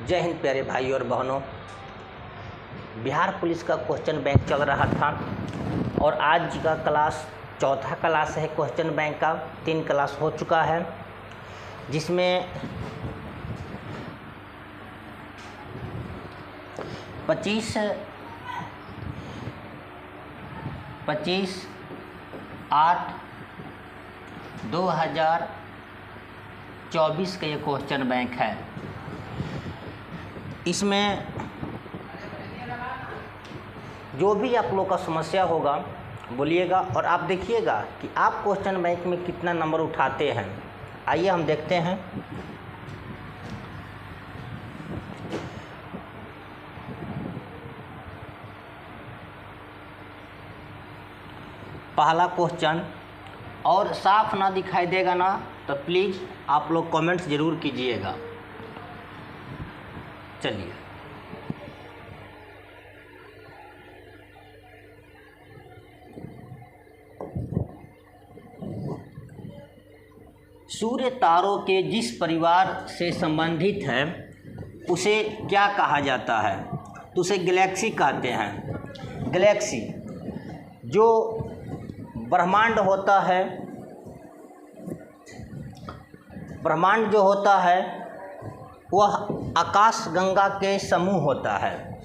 जय हिंद प्यारे भाई और बहनों। बिहार पुलिस का क्वेश्चन बैंक चल रहा था और आज का क्लास चौथा क्लास है क्वेश्चन बैंक का। 3 क्लास हो चुका है जिसमें 25/8/2024 का ये क्वेश्चन बैंक है। इसमें जो भी आप लोग का समस्या होगा बोलिएगा और आप देखिएगा कि आप क्वेश्चन बैंक में कितना नंबर उठाते हैं। आइए हम देखते हैं। पहला क्वेश्चन, और साफ ना दिखाई देगा ना तो प्लीज़ आप लोग कमेंट्स ज़रूर कीजिएगा। चलिए, सूर्य तारों के जिस परिवार से संबंधित है उसे क्या कहा जाता है? तो उसे गैलेक्सी कहते हैं। गैलेक्सी जो ब्रह्मांड होता है, ब्रह्मांड जो होता है वह आकाश गंगा के समूह होता है।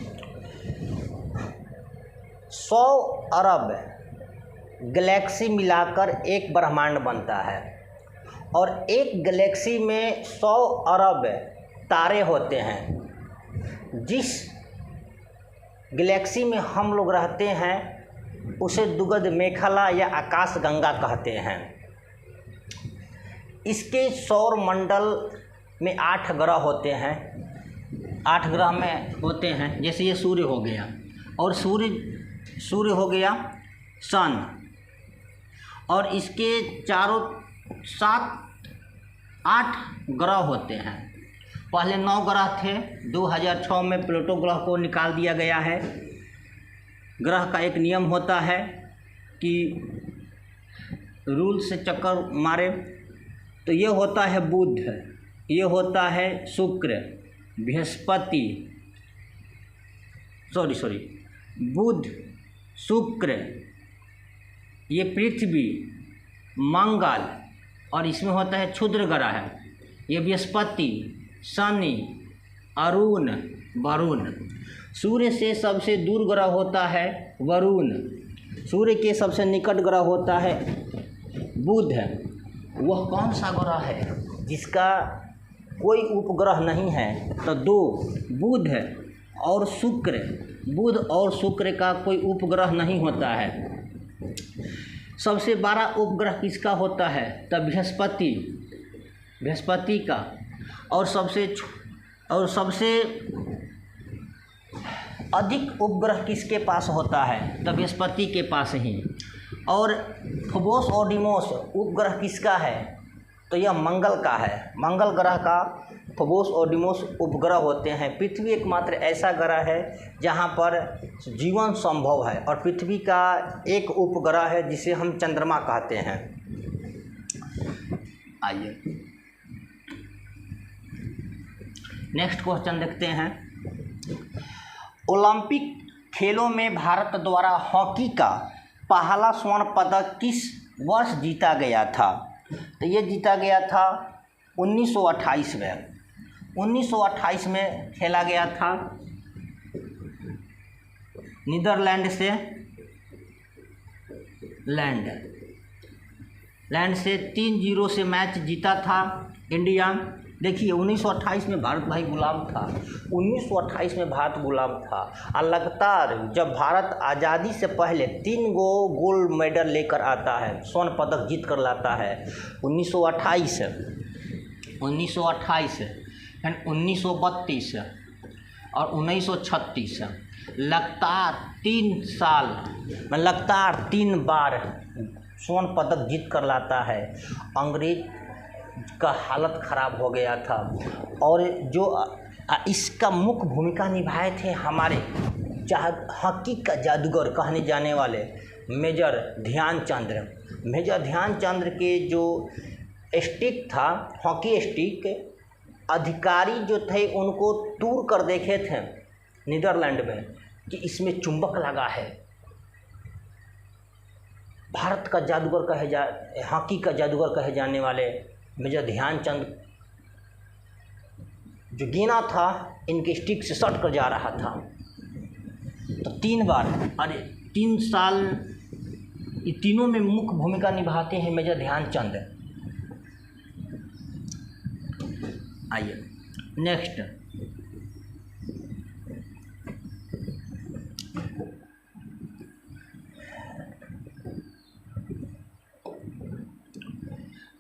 100 अरब गैलेक्सी मिलाकर एक ब्रह्मांड बनता है और एक गैलेक्सी में 100 अरब तारे होते हैं। जिस गैलेक्सी में हम लोग रहते हैं उसे दुग्ध मेखला या आकाश गंगा कहते हैं। इसके सौर मंडल में 8 ग्रह होते हैं। 8 ग्रह में होते हैं, जैसे ये सूर्य हो गया और सूर्य हो गया सन, और इसके चारों 8 ग्रह होते हैं। पहले 9 ग्रह थे, 2006 में प्लूटो ग्रह को निकाल दिया गया है। ग्रह का एक नियम होता है कि रूल से चक्कर मारे, तो ये होता है बुध, ये होता है शुक्र, बृहस्पति, बुध, शुक्र, ये पृथ्वी, मंगल, और इसमें होता है क्षुद्र ग्रह है, ये बृहस्पति, शनि, अरुण, वरुण। सूर्य से सबसे दूर ग्रह होता है वरुण। सूर्य के सबसे निकट ग्रह होता है बुध। वह कौन सा ग्रह है जिसका कोई उपग्रह नहीं है? तो 2, बुध और शुक्र। बुध और शुक्र का कोई उपग्रह नहीं होता है। सबसे बड़ा उपग्रह किसका होता है? तो बृहस्पति का। और सबसे अधिक उपग्रह किसके पास होता है? तो बृहस्पति के पास ही। और फोबोस और डीमोस उपग्रह किसका है? तो यह मंगल का है। मंगल ग्रह का फोबोस और डीमोस उपग्रह होते हैं। पृथ्वी एकमात्र ऐसा ग्रह है जहां पर जीवन संभव है, और पृथ्वी का एक उपग्रह है जिसे हम चंद्रमा कहते हैं। आइए नेक्स्ट क्वेश्चन देखते हैं। ओलंपिक खेलों में भारत द्वारा हॉकी का पहला स्वर्ण पदक किस वर्ष जीता गया था? तो ये जीता गया था 1928 में। 1928 में खेला गया था नीदरलैंड से लैंड से 3-0 से मैच जीता था इंडिया। देखिए 1928 में भारत भाई गुलाम था। 1928 में भारत गुलाम था और लगातार जब भारत आज़ादी से पहले 3 गोल्ड मेडल लेकर आता है, स्वर्ण पदक जीत कर लाता है। 1928, 1932 और 1936 लगातार 3 साल में लगातार 3 बार स्वर्ण पदक जीत कर लाता है। अंग्रेज का हालत ख़राब हो गया था, और जो इसका मुख्य भूमिका निभाए थे हमारे हॉकी का जादूगर कहने जाने वाले मेजर ध्यानचंद्र के जो स्टिक था, हॉकी स्टिक, अधिकारी जो थे उनको टूर कर देखे थे नीदरलैंड में कि इसमें चुंबक लगा है। भारत का जादूगर हॉकी का जादूगर कहे जाने वाले मेजर ध्यानचंद जो गेना था इनके स्टिक से सट कर जा रहा था। तो 3 बार, अरे 3 साल ये तीनों में मुख्य भूमिका निभाते हैं मेजर ध्यानचंद। आइए नेक्स्ट,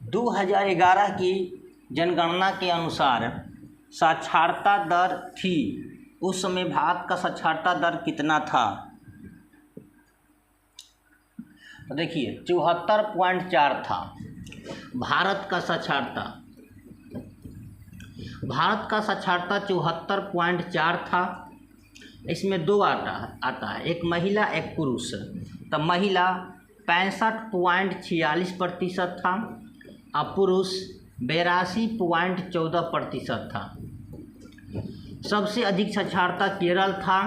दो 2011 की जनगणना के अनुसार साक्षरता दर थी, उस समय भारत का साक्षरता दर कितना था? तो देखिए 74.4 था भारत का साक्षरता। भारत का साक्षरता 74.4 था। इसमें 2 आता है, एक महिला एक पुरुष। तब महिला 65.46% था और पुरुष 82.14% था। सबसे अधिक साक्षरता केरल था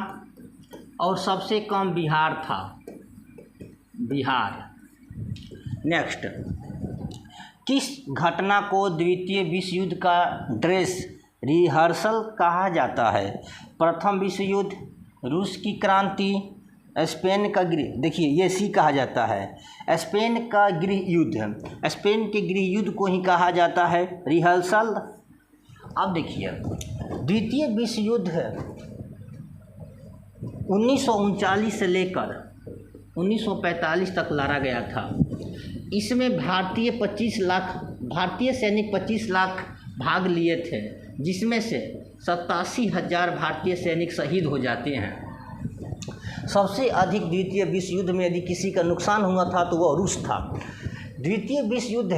और सबसे कम बिहार था। बिहार। नेक्स्ट, किस घटना को द्वितीय विश्व युद्ध का ड्रेस रिहर्सल कहा जाता है? प्रथम विश्व युद्ध, रूस की क्रांति, स्पेन का गृह, देखिए ये सी कहा जाता है स्पेन का गृह युद्ध। स्पेन के गृह युद्ध को ही कहा जाता है रिहर्सल। अब देखिए द्वितीय विश्व युद्ध 1939 से लेकर 1945 तक लड़ा गया था। इसमें भारतीय सैनिक 25 लाख भाग लिए थे, जिसमें से 87,000 भारतीय सैनिक शहीद हो जाते हैं। सबसे अधिक द्वितीय विश्व युद्ध में यदि किसी का नुकसान हुआ था तो वह रूस था। द्वितीय विश्व युद्ध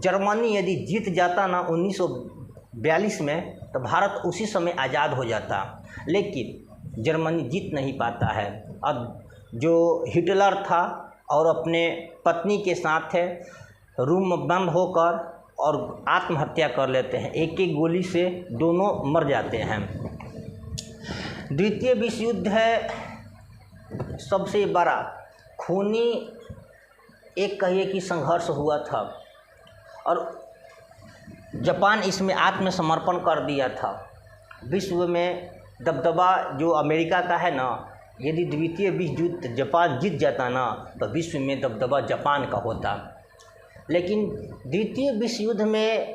जर्मनी यदि जीत जाता ना 1942 में तो भारत उसी समय आज़ाद हो जाता, लेकिन जर्मनी जीत नहीं पाता है। अब जो हिटलर था और अपने पत्नी के साथ है रूम में बंद होकर और आत्महत्या कर लेते हैं। एक एक गोली से दोनों मर जाते हैं। द्वितीय विश्व युद्ध है सबसे बड़ा खूनी एक कहिए कि संघर्ष हुआ था और जापान इसमें आत्मसमर्पण कर दिया था। विश्व में दबदबा जो अमेरिका का है ना, यदि द्वितीय विश्व युद्ध जापान जीत जाता ना तो विश्व में दबदबा जापान का होता। लेकिन द्वितीय विश्व युद्ध में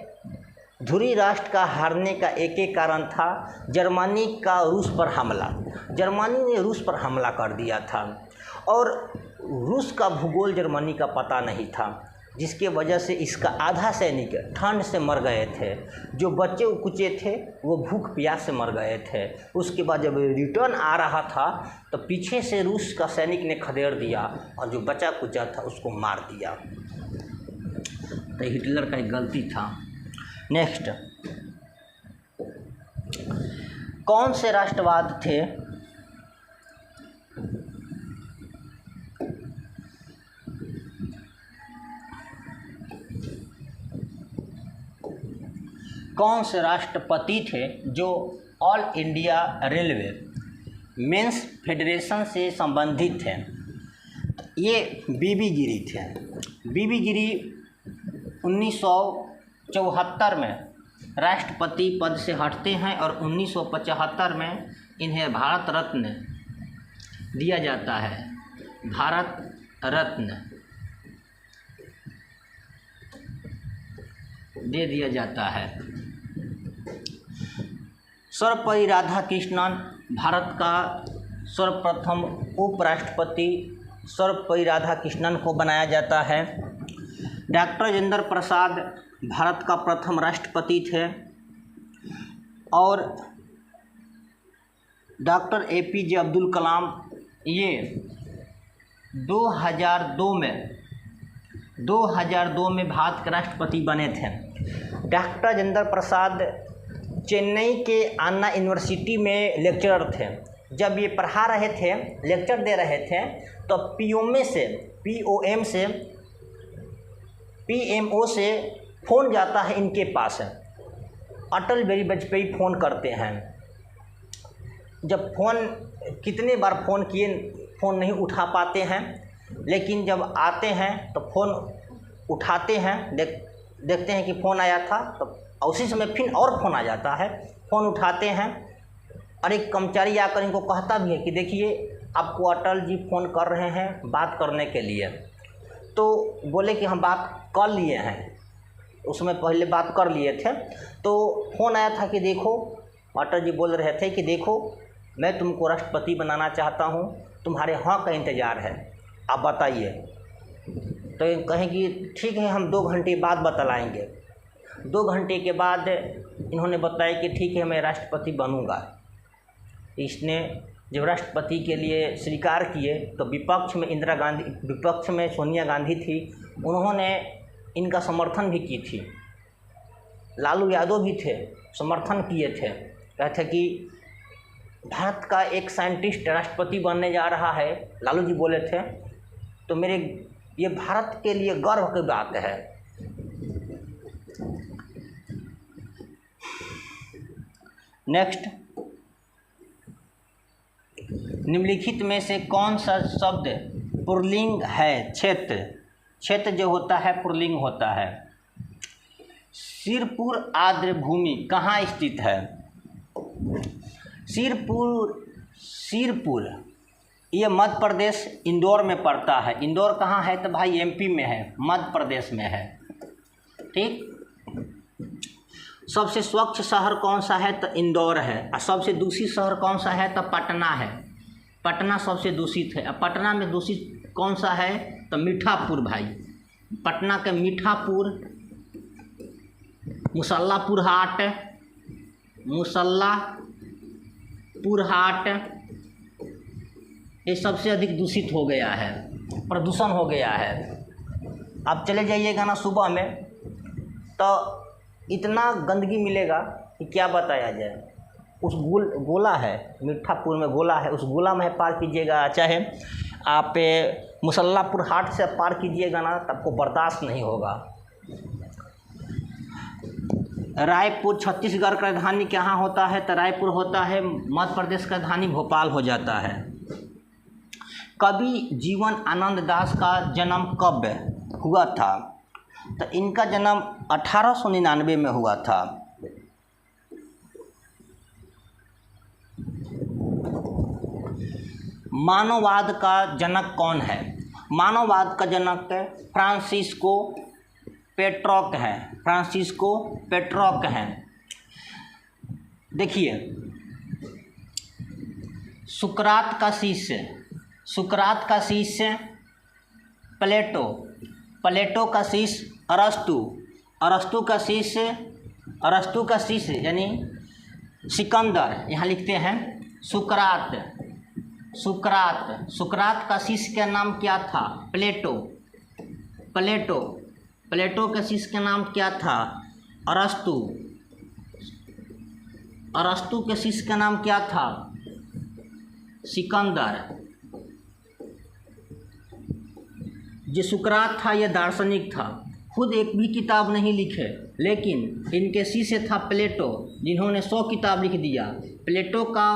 ध्रुवीय राष्ट्र का हारने का एक कारण था जर्मनी का रूस पर हमला। जर्मनी ने रूस पर हमला कर दिया था और रूस का भूगोल जर्मनी का पता नहीं था, जिसके वजह से इसका आधा सैनिक ठंड से मर गए थे। जो बच्चे कुचे थे वो भूख प्यास से मर गए थे। उसके बाद जब रिटर्न आ रहा था तो पीछे से रूस का सैनिक ने खदेड़ दिया और जो बचा कुचा था उसको मार दिया। तो हिटलर का एक गलती था। नेक्स्ट, कौन से राष्ट्रवाद थे कौन से राष्ट्रपति थे जो all India railway men's federation से संबंधित थे? ये बीबी गिरी थे। बीबी गिरी 1974 में राष्ट्रपति पद से हटते हैं और 1975 में इन्हें भारत रत्न दिया जाता है। भारत रत्न दे दिया जाता है। सर्वपल्ली राधाकृष्णन भारत का सर्वप्रथम उपराष्ट्रपति सर्वपल्ली राधाकृष्णन को बनाया जाता है। डॉक्टर राजेंद्र प्रसाद भारत का प्रथम राष्ट्रपति थे और डॉक्टर APJ अब्दुल कलाम ये 2002 में भारत के राष्ट्रपति बने थे। डॉक्टर राजेंद्र प्रसाद चेन्नई के अन्ना यूनिवर्सिटी में लेक्चरर थे। जब ये पढ़ा रहे थे, लेक्चर दे रहे थे, तो PMO से फ़ोन जाता है इनके पास अटल बिहारी वाजपेयी फ़ोन करते हैं। जब फ़ोन कितने बार फ़ोन किए, फ़ोन नहीं उठा पाते हैं, लेकिन जब आते हैं तो फ़ोन उठाते हैं, देखते हैं कि फ़ोन आया था, तो उसी समय फिर और फ़ोन आ जाता है। फ़ोन उठाते हैं और एक कर्मचारी आकर इनको कहता भी है कि देखिए आपको अटल जी फ़ोन कर रहे हैं बात करने के लिए। तो बोले कि हम बात कर लिए हैं, उसमें पहले बात कर लिए थे। तो फ़ोन आया था कि देखो, अटल जी बोल रहे थे कि देखो मैं तुमको राष्ट्रपति बनाना चाहता हूँ, तुम्हारे हाँ का इंतज़ार है, आप बताइए। तो ये कहें कि ठीक है हम 2 घंटे बाद बतलाएँगे। 2 घंटे के बाद इन्होंने बताया कि ठीक है मैं राष्ट्रपति बनूँगा। इसने जब राष्ट्रपति के लिए स्वीकार किए तो विपक्ष में इंदिरा गांधी, विपक्ष में सोनिया गांधी थी, उन्होंने इनका समर्थन भी की थी। लालू यादव भी थे, समर्थन किए थे, कहते कि भारत का एक साइंटिस्ट राष्ट्रपति बनने जा रहा है, लालू जी बोले थे, तो मेरे ये भारत के लिए गर्व की बात है। नेक्स्ट, निम्नलिखित में से कौन सा शब्द पुल्लिंग है? क्षेत्र, क्षेत्र जो होता है पुल्लिंग होता है। सिरपुर आर्द्र भूमि कहाँ स्थित है? सिरपुर ये मध्य प्रदेश इंदौर में पड़ता है। इंदौर कहाँ है? तो भाई एमपी में है, मध्य प्रदेश में है। ठीक। सबसे स्वच्छ शहर कौन सा है? तो इंदौर है। और सबसे दूषित शहर कौन सा है? तो पटना है। पटना सबसे दूषित है। अब पटना में दूषित कौन सा है? तो मीठापुर भाई। पटना के मीठापुर, मुसल्लापुर हाट ये सबसे अधिक दूषित हो गया है, प्रदूषण हो गया है। आप चले जाइएगा ना सुबह में तो इतना गंदगी मिलेगा कि क्या बताया जाए। उस गोला है, मीठापुर में गोला है, उस गोला में पार कीजिएगा, चाहे आप मुसल्लापुर हाट से पार कीजिएगा ना, तब आपको बर्दाश्त नहीं होगा। रायपुर छत्तीसगढ़ का राजधानी कहाँ होता है? तो रायपुर होता है। मध्य प्रदेश का राजधानी भोपाल हो जाता है। कवि जीवन आनंद दास का जन्म कब हुआ था? तो इनका जन्म 1899 में हुआ था। मानववाद का जनक कौन है? मानववाद का जनक फ्रांसिस्को पेट्रॉक है। फ्रांसिस्को पेट्रॉक हैं। देखिए, सुकरात का शिष्य प्लेटो, प्लेटो का शिष्य अरस्तु, अरस्तु का शिष्य यानी सिकंदर, यहाँ लिखते हैं सुकरात का शिष्य का नाम क्या था? प्लेटो के शिष्य का नाम क्या था? अरस्तु के शिष्य का नाम क्या था? सिकंदर। जो सुकरात था यह दार्शनिक था, खुद एक भी किताब नहीं लिखे, लेकिन इनके शिष्य था प्लेटो, जिन्होंने 100 किताब लिख दिया। प्लेटो का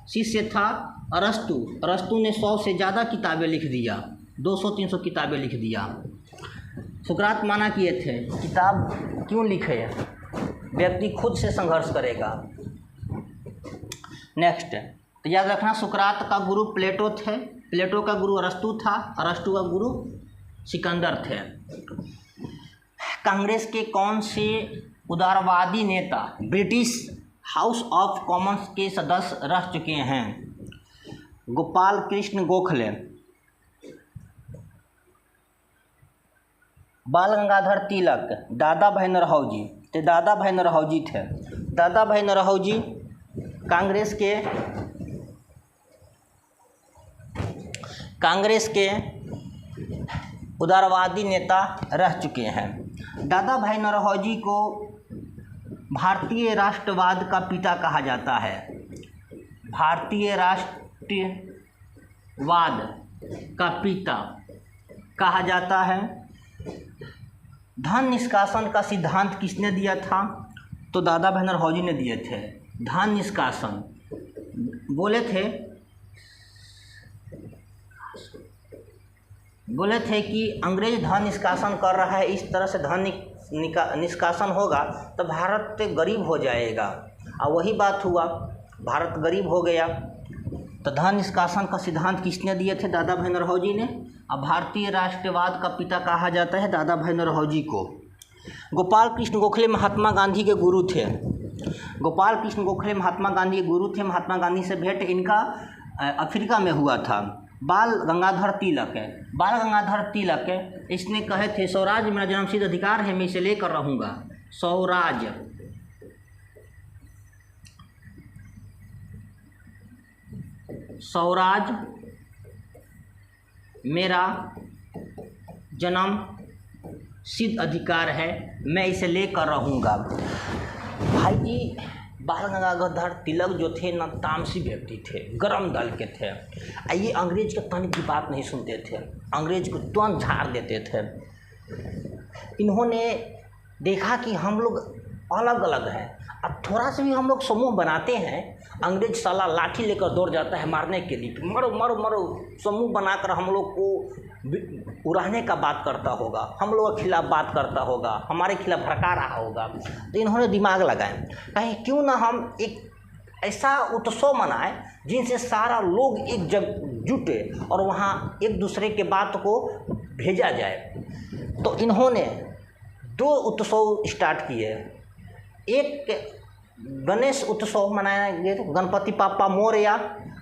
शिष्य था अरस्तु ने 100 से ज़्यादा किताबें लिख दिया, 200-300 किताबें लिख दिया। सुकरात माना किए थे किताब क्यों लिखे, व्यक्ति खुद से संघर्ष करेगा। नेक्स्ट, तो याद रखना सुकरात का गुरु प्लेटो थे, प्लेटो का गुरु अरस्तु था, अरस्तु का गुरु सिकंदर थे। कांग्रेस के कौन से उदारवादी नेता ब्रिटिश हाउस ऑफ कॉमन्स के सदस्य रह चुके हैं? गोपाल कृष्ण गोखले, बाल गंगाधर तिलक, दादा भाई नरहौजी। तो दादा भाई नरहौजी थे। दादा भाई नरहौजी कांग्रेस के उदारवादी नेता रह चुके हैं। दादा भाई नरहौजी को भारतीय राष्ट्रवाद का पिता कहा जाता है। भारतीय राष्ट्रवाद का पिता कहा जाता है। धन निष्कासन का सिद्धांत किसने दिया था? तो दादा भाई नरहौजी ने दिए थे। धन निष्कासन बोले थे कि अंग्रेज धन निष्कासन कर रहा है, इस तरह से धन निष्कासन होगा तो भारत गरीब हो जाएगा, और वही बात हुआ, भारत गरीब हो गया। तो धन निष्कासन का सिद्धांत किसने दिए थे? दादा भाई नरहौजी ने। अब भारतीय राष्ट्रवाद का पिता कहा जाता है दादा भाई नरहौजी को। गोपाल कृष्ण गोखले महात्मा गांधी के गुरु थे। गोपाल कृष्ण गोखले महात्मा गांधी के गुरु थे। महात्मा गांधी से भेंट इनका अफ्रीका में हुआ था। बाल गंगाधर तिलक इसने कहे थे, स्वराज मेरा जन्मसिद्ध अधिकार है, मैं इसे लेकर रहूँगा। स्वराज मेरा जन्म सिद्ध अधिकार है, मैं इसे लेकर रहूँगा। भाई जी बाल गंगाधर तिलक जो थे ना, तामसी व्यक्ति थे, गरम दल के थे। ये अंग्रेज के तन की बात नहीं सुनते थे, अंग्रेज को तुरंत झाड़ देते थे। इन्होंने देखा कि हम लोग अलग अलग हैं, अब थोड़ा सा भी हम लोग समूह बनाते हैं, अंग्रेज साला लाठी लेकर दौड़ जाता है मारने के लिए, मरो मरो मरो। समूह बनाकर हम लोग को उड़ाने का बात करता होगा, हम लोगों के खिलाफ बात करता होगा, हमारे खिलाफ भड़का रहा होगा। तो इन्होंने दिमाग लगाए, कहीं क्यों ना हम एक ऐसा उत्सव मनाएं जिनसे सारा लोग एक जगह जुटे और वहाँ एक दूसरे के बात को भेजा जाए। तो इन्होंने 2 उत्सव स्टार्ट किए। एक गणेश उत्सव मनाएंगे, गणपति पापा मोरया,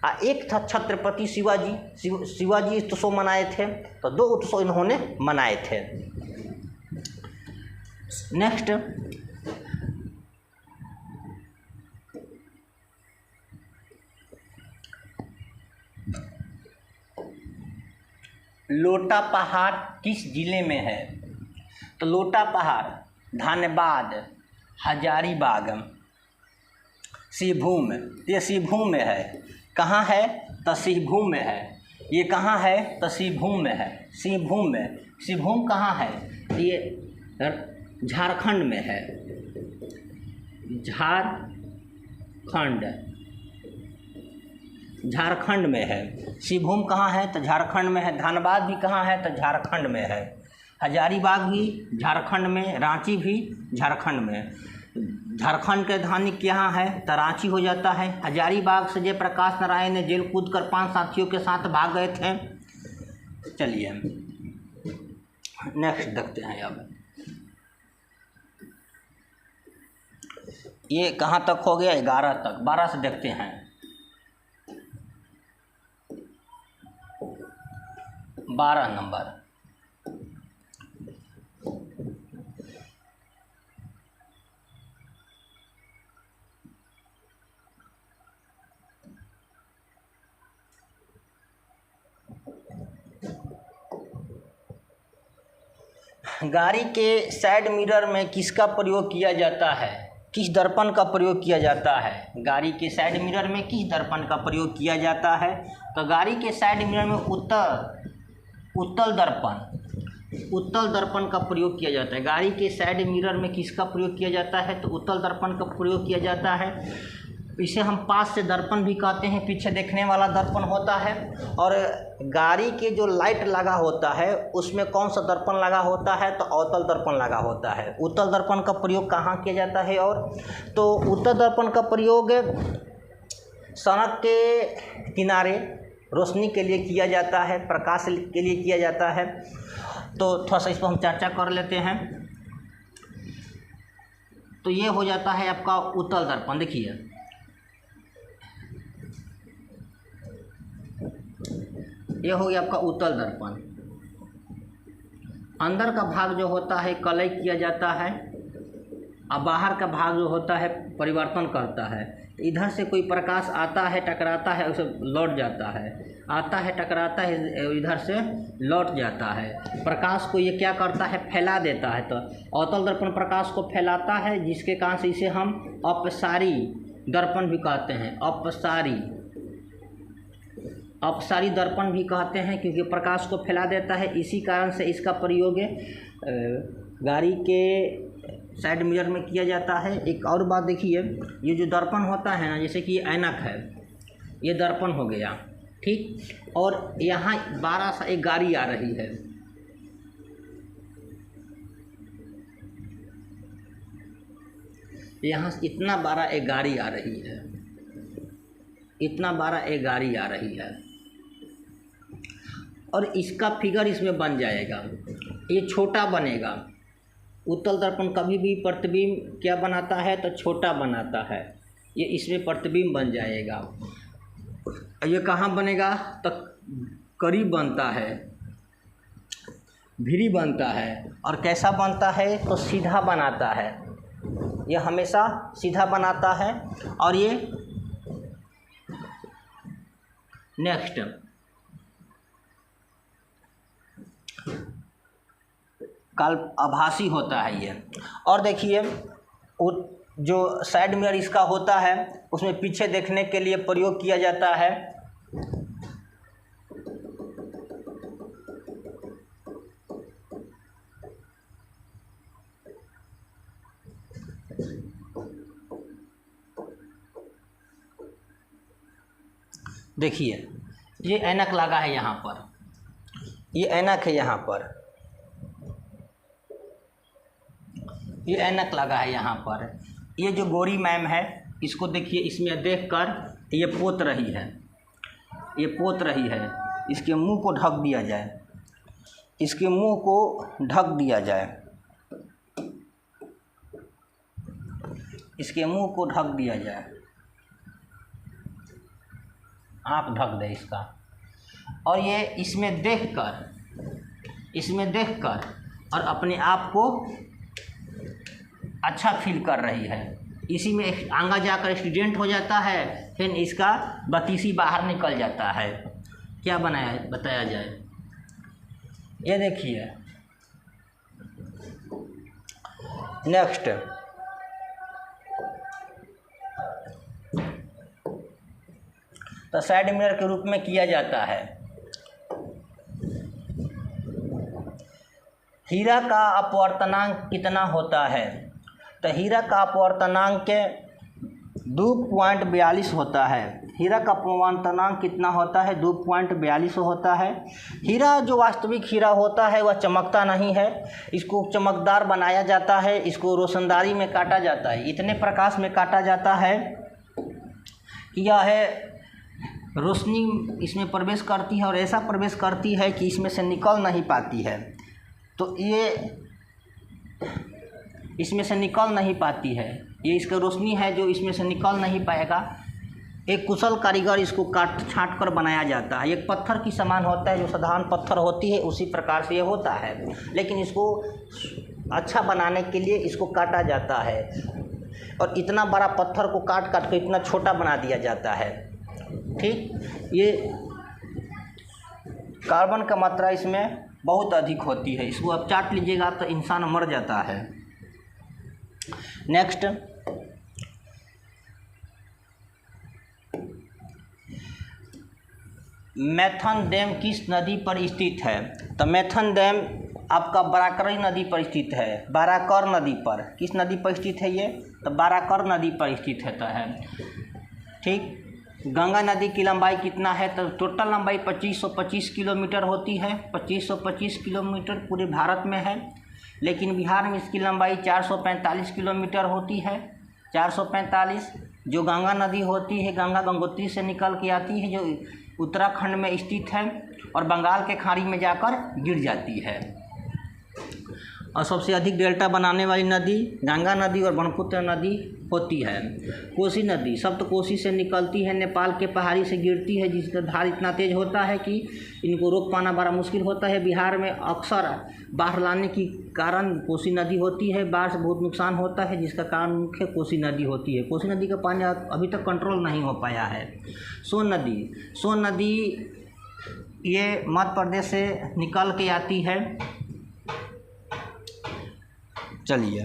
और एक था छत्रपति शिवाजी उत्सव मनाए थे। तो 2 उत्सव इन्होंने मनाए थे। नेक्स्ट, लोटा पहाड़ किस जिले में है? तो लोटा पहाड़ धनबाद, हजारीबाग, सिंहभूम, ये सिंहभूम में है। कहाँ है? तो सिंहभूम में है। ये कहाँ है? तो सिंहभूम में है। सिंहभूम में, सिंहभूम कहाँ है? ये झारखंड में है। झारखंड में है। सिंहभूम कहाँ है? तो झारखंड में है। धनबाद भी कहाँ है? तो झारखंड में है। हजारीबाग भी झारखंड में, रांची भी झारखंड में। झारखंड के राजधानी कहाँ है? तो रांची हो जाता है। हजारीबाग से जयप्रकाश नारायण ने जेल कूदकर 5 साथियों के साथ भाग गए थे। चलिए नेक्स्ट देखते हैं। अब ये कहाँ तक हो गया? 11 तक। 12 से देखते हैं। 12 नंबर, गाड़ी के साइड मिरर में किसका प्रयोग किया जाता है? किस दर्पण का प्रयोग किया जाता है? गाड़ी के साइड मिरर में किस दर्पण का प्रयोग किया जाता है? तो गाड़ी के साइड मिरर में उत्तल दर्पण का प्रयोग किया जाता है। गाड़ी के साइड मिरर में किसका प्रयोग किया जाता है? तो उत्तल दर्पण का प्रयोग किया जाता है। इसे हम पास से दर्पण भी कहते हैं, पीछे देखने वाला दर्पण होता है। और गाड़ी के जो लाइट लगा होता है उसमें कौन सा दर्पण लगा होता है? तो अवतल दर्पण लगा होता है। उत्तल दर्पण का प्रयोग कहाँ किया जाता है? और तो उत्तल दर्पण का प्रयोग सड़क के किनारे रोशनी के लिए किया जाता है, प्रकाश के लिए किया जाता है। तो थोड़ा सा इस पर हम चर्चा कर लेते हैं। तो ये हो जाता है आपका उत्तल दर्पण। देखिए ये हो गया आपका उत्तल दर्पण। अंदर का भाग जो होता है कलई किया जाता है, और बाहर का भाग जो होता है परिवर्तन करता है। इधर से कोई प्रकाश आता है, टकराता है, उसे लौट जाता है, आता है, टकराता है, इधर से लौट जाता है। प्रकाश को ये क्या करता है? फैला देता है। तो अवतल दर्पण प्रकाश को फैलाता है, जिसके कारण से इसे हम अपसारी दर्पण भी कहते हैं। अपसारी दर्पण भी कहते हैं, क्योंकि प्रकाश को फैला देता है। इसी कारण से इसका प्रयोग गाड़ी के साइड मिरर में किया जाता है। एक और बात देखिए, ये जो दर्पण होता है ना, जैसे कि ये ऐनक है, ये दर्पण हो गया, ठीक। और यहाँ बड़ा सा एक गाड़ी आ रही है, यहाँ इतना बड़ा एक गाड़ी आ रही है, इतना बड़ा एक गाड़ी आ रही है, और इसका फिगर इसमें बन जाएगा। ये छोटा बनेगा। उत्तल दर्पण कभी भी प्रतिबिंब क्या बनाता है, तो छोटा बनाता है। ये इसमें प्रतिबिंब बन जाएगा। ये कहाँ बनेगा, तो करीब बनता है, भीरी बनता है। और कैसा बनता है, तो सीधा बनाता है। ये हमेशा सीधा बनाता है। और ये नेक्स्ट आभासी होता है ये। और देखिए जो साइड मिरर इसका होता है, उसमें पीछे देखने के लिए प्रयोग किया जाता है। देखिए ये ऐनक लगा है यहाँ पर, ये ऐनक है यहाँ पर, ये ऐनक लगा है यहाँ पर। ये जो गोरी मैम है, इसको देखिए, इसमें देखकर ये पोत रही है, ये पोत रही है। इसके मुंह को ढक दिया जाए, इसके मुंह को ढक दिया जाए, इसके मुंह को ढक दिया जाए, आँख ढक दे इसका। और ये इसमें देखकर और अपने आप को अच्छा फील कर रही है। इसी में आगे जाकर एक्सीडेंट हो जाता है, फिर इसका बतीसी बाहर निकल जाता है। क्या बताया जाए। ये देखिए नेक्स्ट, तो साइड मिरर के रूप में किया जाता है। हीरा का अपवर्तनांक कितना होता है, तो हीरा का अपवर्तनांक 2.42 होता है। हीरा का अपवर्तनांक कितना होता है, 2.42 होता है। हीरा जो वास्तविक हीरा होता है वह चमकता नहीं है, इसको चमकदार बनाया जाता है, इसको रोशनदारी में काटा जाता है, इतने प्रकाश में काटा जाता है कि यह है रोशनी इसमें प्रवेश करती है और ऐसा प्रवेश करती है कि इसमें से निकल नहीं पाती है। तो ये इसमें से निकल नहीं पाती है, ये इसका रोशनी है जो इसमें से निकल नहीं पाएगा। एक कुशल कारीगर इसको काट छाँट कर बनाया जाता है। एक पत्थर की समान होता है, जो साधारण पत्थर होती है उसी प्रकार से ये होता है, लेकिन इसको अच्छा बनाने के लिए इसको काटा जाता है और इतना बड़ा पत्थर को काट काट कर इतना छोटा बना दिया जाता है। ठीक, ये कार्बन का मात्रा इसमें बहुत अधिक होती है, इसको आप चाट लीजिएगा तो इंसान मर जाता है। नेक्स्ट, मैथन डैम किस नदी पर स्थित है, तो मैथन डैम आपका बाराकर नदी पर स्थित है, बाराकर नदी पर। किस नदी पर स्थित है ये, तो बाराकर नदी पर स्थित होता है। ठीक, गंगा नदी की लंबाई कितना है, तो टोटल लंबाई 2525 किलोमीटर होती है। 2525 किलोमीटर पूरे भारत में है, लेकिन बिहार में इसकी लंबाई 445 किलोमीटर होती है। 445 जो गंगा नदी होती है, गंगा गंगोत्री से निकल के आती है, जो उत्तराखंड में स्थित है और बंगाल के खाड़ी में जाकर गिर जाती है। और सबसे अधिक डेल्टा बनाने वाली नदी गंगा नदी और ब्रह्मपुत्र नदी होती है। कोसी नदी सप्तकोशी से निकलती है, नेपाल के पहाड़ी से गिरती है, जिसका धार इतना तेज होता है कि इनको रोक पाना बड़ा मुश्किल होता है। बिहार में अक्सर बाढ़ लाने की कारण कोसी नदी होती है, बाढ़ से बहुत नुकसान होता है, जिसका कारण मुख्य कोसी नदी होती है। कोसी नदी का पानी अभी तक कंट्रोल नहीं हो पाया है। सोन नदी ये मध्य प्रदेश से निकल के आती है। चलिए,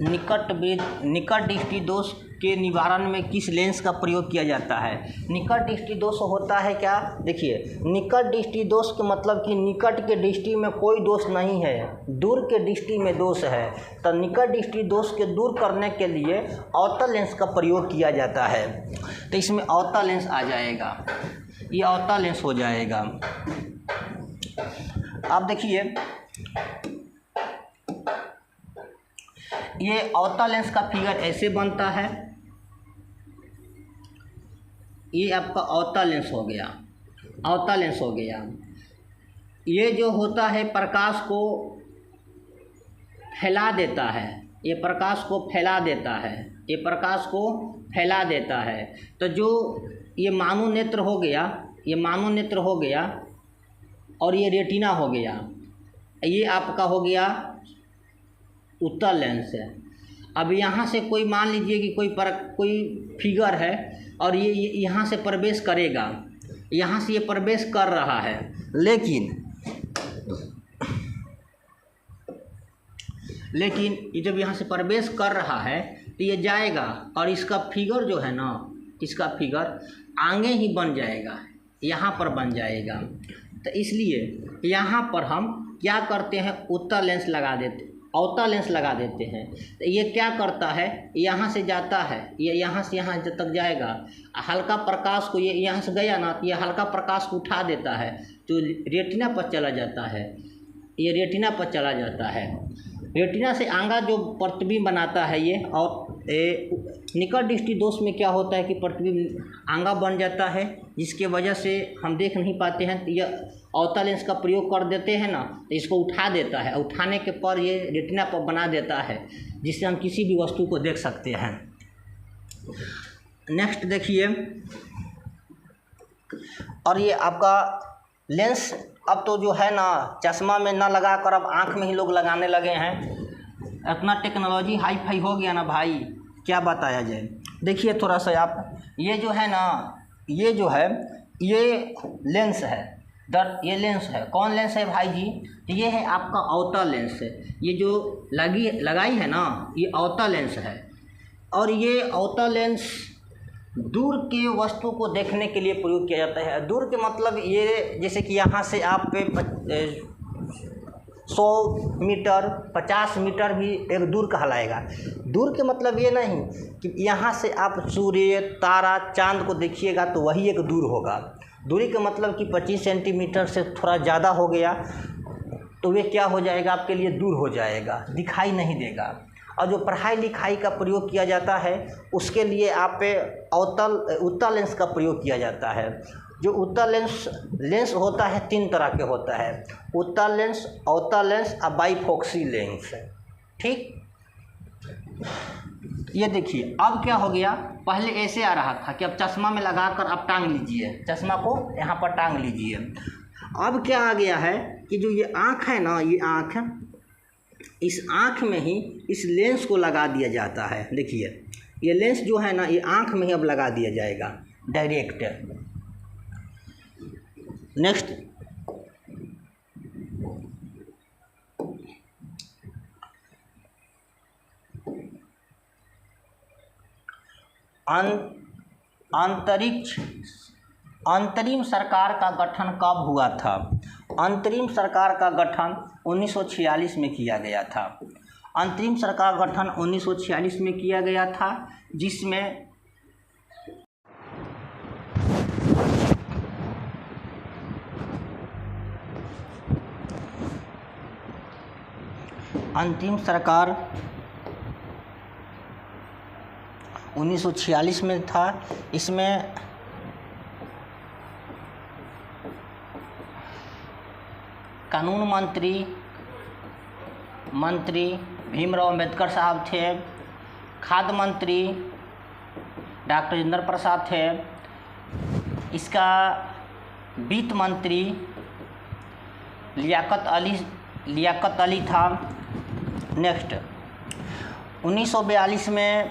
निकट दृष्टि दोष के निवारण में किस लेंस का प्रयोग किया जाता है? निकट दृष्टि दोष होता है क्या? देखिए, निकट दृष्टि दोष के मतलब कि निकट के दृष्टि में कोई दोष नहीं है, दूर के दृष्टि में दोष है। तो निकट दृष्टि दोष के दूर करने के लिए अवतल लेंस का प्रयोग किया जाता है। तो इसमें अवतल लेंस आ जाएगा, ये अवतल लेंस हो जाएगा। आप देखिए, ये अवतल लेंस का फिगर ऐसे बनता है, ये आपका अवतल लेंस हो गया, अवतल लेंस हो गया। ये जो होता है प्रकाश को फैला देता है, ये प्रकाश को फैला देता है, ये प्रकाश को फैला देता है। तो जो ये मानव नेत्र हो गया, ये मानव नेत्र हो गया और ये रेटिना हो गया, ये आपका हो गया उत्तल लेंस है। अब यहाँ से कोई मान लीजिए कि कोई फिगर है और ये यहाँ से प्रवेश करेगा, यहाँ से ये प्रवेश कर रहा है, लेकिन ये जब यहाँ से प्रवेश कर रहा है तो ये जाएगा और इसका फिगर जो है ना, इसका फिगर आगे ही बन जाएगा, यहाँ पर बन जाएगा। तो इसलिए यहाँ पर हम क्या करते हैं, उत्तल लेंस लगा देते, अवतल लेंस लगा देते हैं। तो ये क्या करता है, यहाँ से जाता है, ये यहाँ से यहाँ तक जाएगा, हल्का प्रकाश को ये यहाँ से गया ना, ये हल्का प्रकाश को उठा देता है, तो रेटिना पर चला जाता है, ये रेटिना पर चला जाता है। रेटिना से आंगा जो प्रतिबिंब बनाता है ये, और निकट दृष्टि दोष में क्या होता है कि प्रतिबिंब आंगा बन जाता है, जिसके वजह से हम देख नहीं पाते हैं। तो यह अवतल लेंस का प्रयोग कर देते हैं ना, तो इसको उठा देता है, उठाने के पर ये रेटिना पर बना देता है, जिससे हम किसी भी वस्तु को देख सकते हैं। नेक्स्ट देखिए, और ये आपका लेंस अब तो जो है ना, चश्मा में ना लगा कर अब आँख में ही लोग लगाने लगे हैं। इतना टेक्नोलॉजी हाई फाई हो गया ना भाई, क्या बताया जाए। देखिए थोड़ा सा आप, ये जो है ना, ये जो है ये लेंस है, ये लेंस है। कौन लेंस है भाई जी? ये है आपका अवतल लेंस है। ये जो लगाई है ना, ये अवतल लेंस है। और ये अवतल लेंस दूर के वस्तु को देखने के लिए प्रयोग किया जाता है। दूर के मतलब ये, जैसे कि यहाँ से आप 100 मीटर 50 मीटर भी एक दूर कहलाएगा। दूर के मतलब ये नहीं कि यहाँ से आप सूर्य, तारा, चांद को देखिएगा तो वही एक दूर होगा। दूरी का मतलब कि 25 सेंटीमीटर से थोड़ा ज़्यादा हो गया तो वे क्या हो जाएगा, आपके लिए दूर हो जाएगा, दिखाई नहीं देगा। और जो पढ़ाई लिखाई का प्रयोग किया जाता है उसके लिए आप पे उत्तल लेंस का प्रयोग किया जाता है। जो उत्तल लेंस होता है 3 तरह के होता है, उत्तल लेंस, अवतल लेंस और बाइफोक्सी लेंस। ठीक, ये देखिए अब क्या हो गया, पहले ऐसे आ रहा था कि अब चश्मा में लगाकर आप टांग लीजिए, चश्मा को यहाँ पर टांग लीजिए। अब क्या आ गया है कि जो ये आँख है ना, ये आँख, इस आँख में ही इस लेंस को लगा दिया जाता है। देखिए ये लेंस जो है ना, ये आँख में ही अब लगा दिया जाएगा डायरेक्ट। नेक्स्ट, अंतरिम सरकार का गठन कब हुआ था? अंतरिम सरकार का गठन 1946 में किया गया था। अंतरिम सरकार गठन 1946 में किया गया था, जिसमें अंतिम सरकार 1946 में था। इसमें कानून मंत्री भीमराव अंबेडकर साहब थे, खाद्य मंत्री डॉक्टर राजेंद्र प्रसाद थे, इसका वित्त मंत्री लियाकत अली था। नेक्स्ट, 1942 में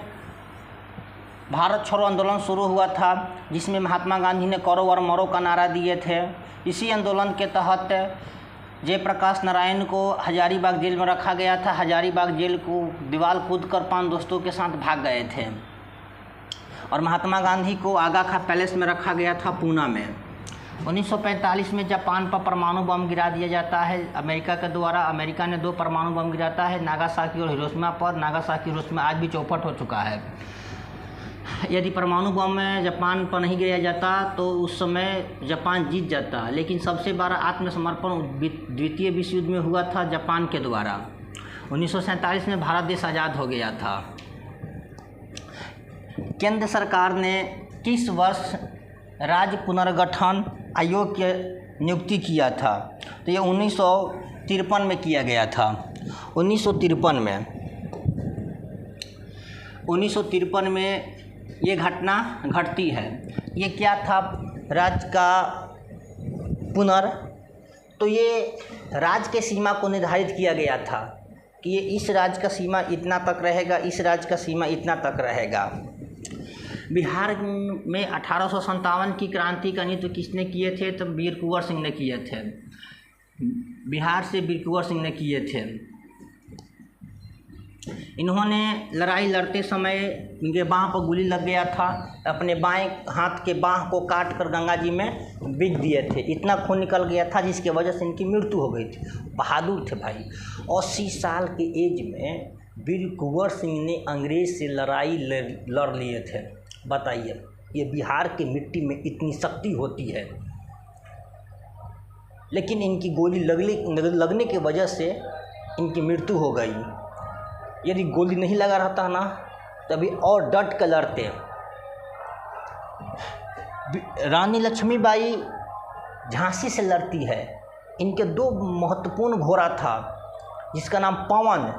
भारत छोड़ो आंदोलन शुरू हुआ था, जिसमें महात्मा गांधी ने करो और मरो का नारा दिए थे। इसी आंदोलन के तहत जयप्रकाश नारायण को हजारीबाग जेल में रखा गया था। हजारीबाग जेल को दीवार कूद कर 5 दोस्तों के साथ भाग गए थे। और महात्मा गांधी को आगा खा पैलेस में रखा गया था पूना में। 1945 में जापान पर परमाणु बम गिरा दिया जाता है अमेरिका के द्वारा। अमेरिका ने 2 परमाणु बम गिराता है नागासाकी और हिरोशिमा पर। नागासाकी हिरोशिमा आज भी चौपट हो चुका है। यदि परमाणु बम जापान पर नहीं गिराया जाता तो उस समय जापान जीत जाता, लेकिन सबसे बड़ा आत्मसमर्पण द्वितीय विश्व युद्ध में हुआ था जापान के द्वारा। 1947 में भारत देश आज़ाद हो गया था। केंद्र सरकार ने किस वर्ष राज्य पुनर्गठन आयोग की नियुक्ति किया था? तो ये 1953 में किया गया था। 1953 में ये घटना घटती है। ये क्या था? राज्य का तो ये राज्य के सीमा को निर्धारित किया गया था कि ये इस राज्य का सीमा इतना तक रहेगा, इस राज्य का सीमा इतना तक रहेगा। बिहार में 1857 की क्रांति का नेतृत्व किसने किए थे? तो वीर कुंवर सिंह ने किए थे। बिहार से वीर कुंवर सिंह ने किए थे। इन्होंने लड़ाई लड़ते समय इनके बाँह पर गोली लग गया था, अपने बाएं हाथ के बाँह को काट कर गंगा जी में बिक दिए थे। इतना खून निकल गया था जिसकी वजह से इनकी मृत्यु हो गई थी। बहादुर थे भाई। 80 साल के एज में वीर कुंवर सिंह ने अंग्रेज से लड़ाई लड़ लिए थे। बताइए, ये बिहार की मिट्टी में इतनी शक्ति होती है, लेकिन इनकी गोली लगने की वजह से इनकी मृत्यु हो गई। यदि गोली नहीं लगा रहता ना तभी और डट कर लड़ते। रानी लक्ष्मीबाई झांसी से लड़ती है। इनके 2 महत्वपूर्ण घोड़ा था, जिसका नाम पवन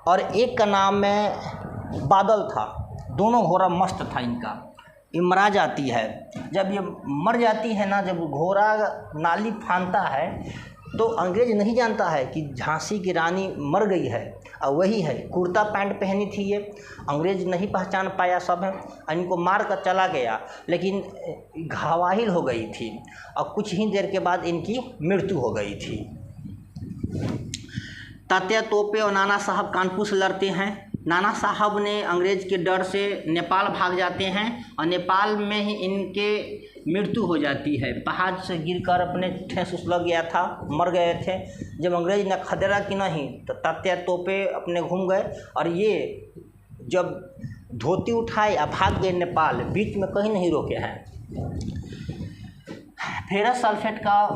और एक का नाम में बादल था। दोनों घोड़ा मस्त था इनका। ये मरा जाती है। जब ये मर जाती है ना, जब घोड़ा नाली फानता है तो अंग्रेज नहीं जानता है कि झांसी की रानी मर गई है, और वही है। कुर्ता पैंट पहनी थी ये, अंग्रेज नहीं पहचान पाया सब है, इनको मार कर चला गया, लेकिन घावाहिल हो गई थी और कुछ ही देर के बाद इनकी मृत्यु हो गई थी। तात्या तोपे और नाना साहब कानपुर से लड़ते हैं। नाना साहब ने अंग्रेज के डर से नेपाल भाग जाते हैं और नेपाल में ही इनके मृत्यु हो जाती है। पहाड़ से गिरकर अपने ठेस उछल गया था, मर गए थे। जब अंग्रेज ने खदेड़ा कि नहीं तो तात्या तोपे अपने घूम गए, और ये जब धोती उठाए और भाग गए नेपाल, बीच में कहीं नहीं रोके हैं। फेरस सल्फेट का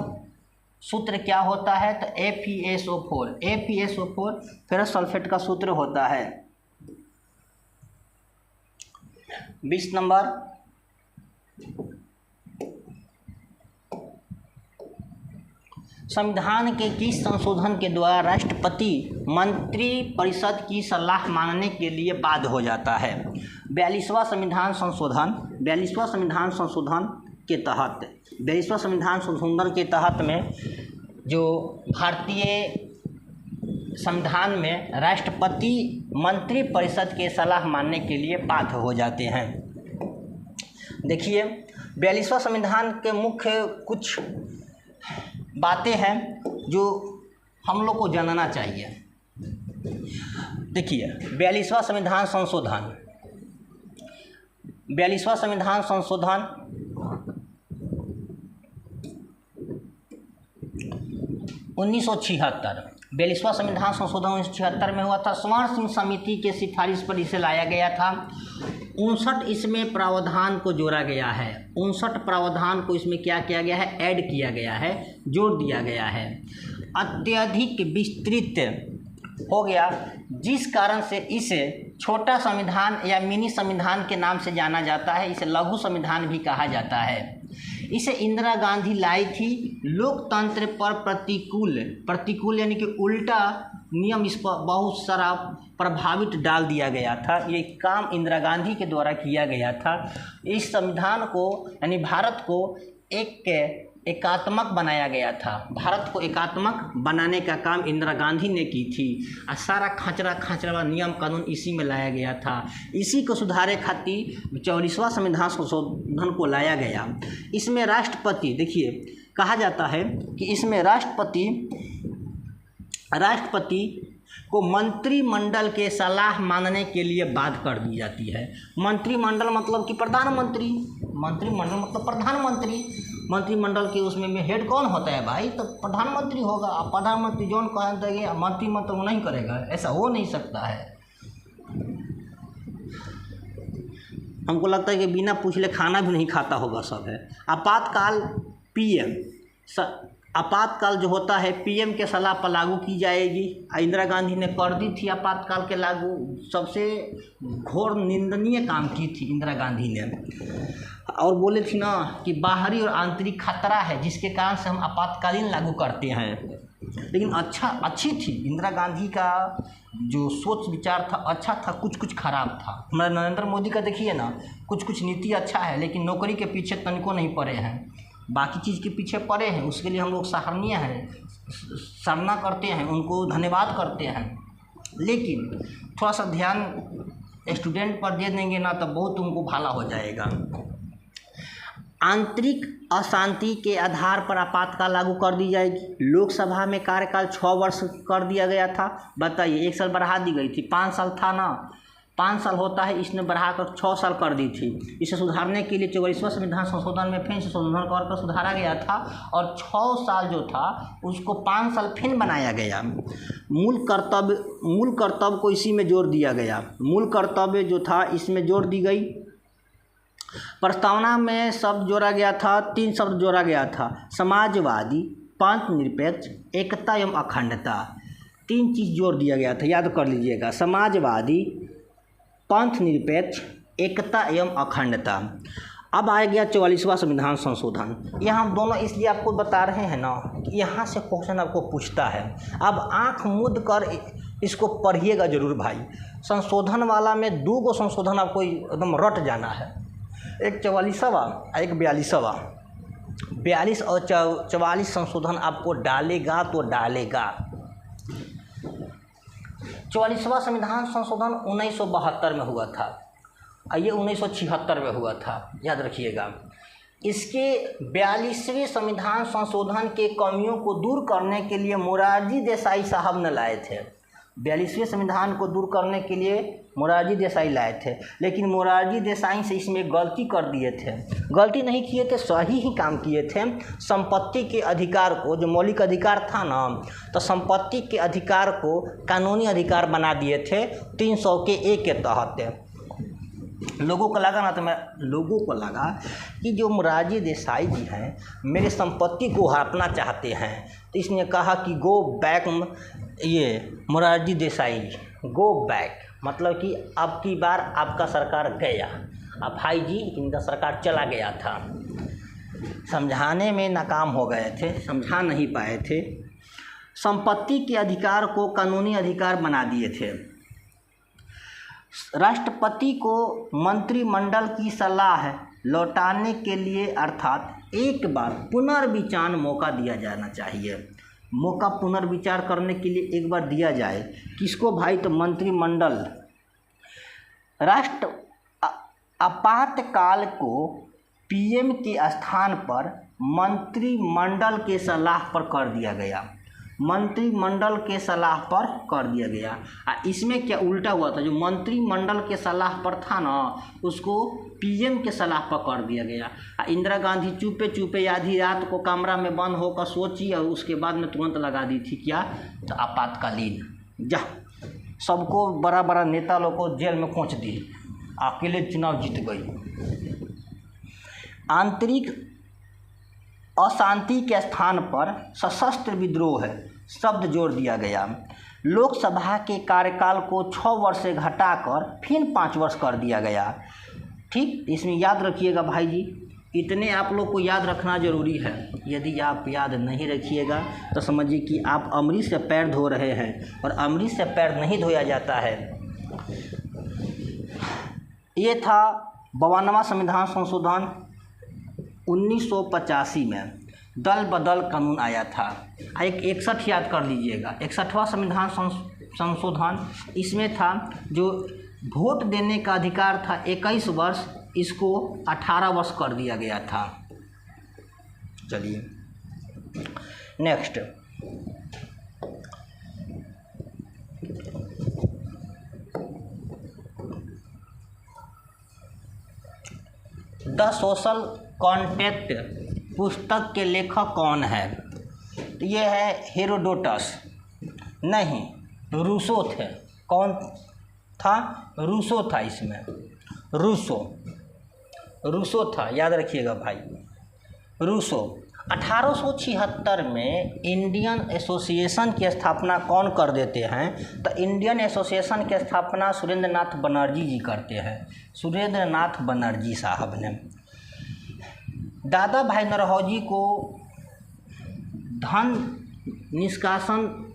सूत्र क्या होता है? तो FeSO4 फेरस सल्फेट का सूत्र होता है। 20 नंबर, संविधान के किस संशोधन के द्वारा राष्ट्रपति मंत्री परिषद की सलाह मानने के लिए बाध्य हो जाता है? 42वां संविधान संशोधन के तहत में जो भारतीय संविधान में राष्ट्रपति मंत्री परिषद के सलाह मानने के लिए बाध्य हो जाते हैं। देखिए, 42वां संविधान के मुख्य कुछ बातें हैं जो हम लोग को जानना चाहिए। देखिए, 42वां संविधान संशोधन 1976, 42वां संविधान संशोधन 1976 में हुआ था। स्वर्ण सिंह समिति के सिफारिश पर इसे लाया गया था। 59 इसमें प्रावधान को जोड़ा गया है। 59 प्रावधान को इसमें क्या किया गया है? ऐड किया गया है, जोड़ दिया गया है। अत्यधिक विस्तृत हो गया, जिस कारण से इसे छोटा संविधान या मिनी संविधान के नाम से जाना जाता है। इसे लघु संविधान भी कहा जाता है। इसे इंदिरा गांधी लाई थी। लोकतंत्र पर प्रतिकूल यानी कि उल्टा नियम इस पर बहुत सारा प्रभावित डाल दिया गया था। ये काम इंदिरा गांधी के द्वारा किया गया था। इस संविधान को यानी भारत को एकात्मक बनाया गया था। भारत को एकात्मक बनाने का काम इंदिरा गांधी ने की थी और सारा खांचरा नियम कानून इसी में लाया गया था। इसी को सुधारे खातिर 44वां संविधान संशोधन को लाया गया। इसमें राष्ट्रपति, देखिए कहा जाता है कि इसमें राष्ट्रपति को मंत्रिमंडल के सलाह मानने के लिए बाध्य कर दी जाती है। मंत्रिमंडल मतलब कि प्रधानमंत्री, मंत्रिमंडल मतलब प्रधानमंत्री। मंत्रिमंडल के उसमें में हेड कौन होता है भाई? तो प्रधानमंत्री होगा। अब प्रधानमंत्री जोन कह देंगे मंत्रिमंडल वो नहीं करेगा, ऐसा हो नहीं सकता है। हमको लगता है कि बिना पूछले खाना भी नहीं खाता होगा सब है। आपातकाल पीएम, आपातकाल जो होता है पीएम के सलाह पर लागू की जाएगी। इंदिरा गांधी ने कर दी थी आपातकाल के लागू। सबसे घोर निंदनीय काम की थी इंदिरा गांधी ने, और बोले थी ना कि बाहरी और आंतरिक खतरा है जिसके कारण से हम आपातकालीन लागू करते हैं। लेकिन अच्छी थी इंदिरा गांधी का जो सोच विचार था, अच्छा था, कुछ खराब था। हमारा नरेंद्र मोदी का देखिए ना, कुछ नीति अच्छा है, लेकिन नौकरी के पीछे तनिको नहीं पड़े हैं, बाकी चीज़ के पीछे पड़े हैं। उसके लिए हम लोग सराहनीय हैं, सराहना करते हैं, उनको धन्यवाद करते हैं। लेकिन थोड़ा सा ध्यान स्टूडेंट पर दे देंगे ना तो बहुत उनको भला हो जाएगा। आंतरिक अशांति के आधार पर आपातकाल लागू कर दी जाएगी। लोकसभा में कार्यकाल 6 वर्ष कर दिया गया था। बताइए, 1 साल बढ़ा दी गई थी, 5 साल था ना, 5 साल होता है, इसने बढ़ाकर 6 साल कर दी थी। इसे सुधारने के लिए 44वां संविधान संशोधन में फिर से संशोधन कर सुधारा गया था, और 6 साल जो था उसको 5 साल फिर बनाया गया। मूल कर्तव्य को इसी में जोड़ दिया गया। मूल कर्तव्य जो था इसमें जोड़ दी गई। प्रस्तावना में शब्द जोड़ा गया था, 3 शब्द जोड़ा गया था, समाजवादी, पंथ निरपेक्ष, एकता एवं अखंडता। 3 चीज़ जोड़ दिया गया था, याद कर लीजिएगा, समाजवादी, पंथ निरपेक्ष, एकता एवं अखंडता। अब आ गया 44वां संविधान संशोधन। यहाँ हम दोनों इसलिए आपको बता रहे हैं ना कि यहाँ से क्वेश्चन आपको पूछता है। अब आँख मूंद कर इसको पढ़िएगा जरूर भाई। संशोधन वाला में 2 गो संशोधन आपको एकदम रट जाना है, एक 44वां, एक 42वां। 42 और 44 संशोधन आपको डालेगा तो डालेगा। 44वां संविधान संशोधन 1972 में हुआ था, ये 1976 में हुआ था, याद रखिएगा। इसके 42वें संविधान संशोधन के कमियों को दूर करने के लिए मोरारजी देसाई साहब ने लाए थे। 42वें संविधान को दूर करने के लिए मोरारजी देसाई लाए थे, लेकिन मोरारजी देसाई से इसमें गलती कर दिए थे। गलती नहीं किए थे, सही ही काम किए थे। संपत्ति के अधिकार को, जो मौलिक अधिकार था ना, तो संपत्ति के अधिकार को कानूनी अधिकार बना दिए थे 300 के तहत। लोगों को लगा कि जो मोरारजी देसाई जी हैं मेरे संपत्ति को हड़पना चाहते हैं, तो इसने कहा कि गो बैक, ये मोरारजी देसाई गो बैक, मतलब कि अब की बार आपका सरकार गया। अब भाई जी इनका सरकार चला गया था, समझाने में नाकाम हो गए थे, समझा नहीं पाए थे। संपत्ति के अधिकार को कानूनी अधिकार बना दिए थे। राष्ट्रपति को मंत्रिमंडल की सलाह लौटाने के लिए अर्थात एक बार पुनर्विचार मौका दिया जाना चाहिए। मौका पुनर्विचार करने के लिए एक बार दिया जाए। किसको भाई? तो मंत्रिमंडल। राष्ट्र आपातकाल को पीएम के स्थान पर मंत्रिमंडल के सलाह पर कर दिया गया। मंत्रिमंडल के सलाह पर कर दिया गया। इसमें क्या उल्टा हुआ था, जो मंत्रिमंडल के सलाह पर था ना, उसको पीएम के सलाह पर कर दिया गया। इंदिरा गांधी चुपे चुपे आधी रात को कमरा में बंद होकर सोची और उसके बाद में तुरंत लगा दी थी क्या? तो आपातकालीन। जा सबको बड़ा बड़ा नेता लोग को जेल में खोंच दी, अकेले चुनाव जीत गई। आंतरिक अशांति के स्थान पर सशस्त्र विद्रोह शब्द जोड़ दिया गया। लोकसभा के कार्यकाल को 6 वर्ष से घटाकर फिर 5 वर्ष कर दिया गया। ठीक, इसमें याद रखिएगा भाई जी, इतने आप लोग को याद रखना जरूरी है। यदि आप याद नहीं रखिएगा तो समझिए कि आप अमृत से पैर धो रहे हैं, और अमृत से पैर नहीं धोया जाता है। ये था 52वां संविधान संशोधन 1985 में। दल बदल कानून आया था। एक 61 याद कर लीजिएगा, 61वां संविधान संशोधन, इसमें था जो वोट देने का अधिकार था 21 वर्ष, इसको 18 वर्ष कर दिया गया था। चलिए नेक्स्ट, द सोशल कॉन्ट्रैक्ट पुस्तक के लेखक कौन है? तो ये है हेरोडोटस। नहीं, रूसो थे। कौन था? रूसो था। इसमें रूसो था, याद रखिएगा भाई, रूसो। 1876 में इंडियन एसोसिएशन की स्थापना कौन कर देते हैं? तो इंडियन एसोसिएशन की स्थापना सुरेंद्र नाथ बनर्जी जी करते हैं, सुरेंद्र नाथ बनर्जी साहब ने। दादा भाई नौरोजी को धन निष्कासन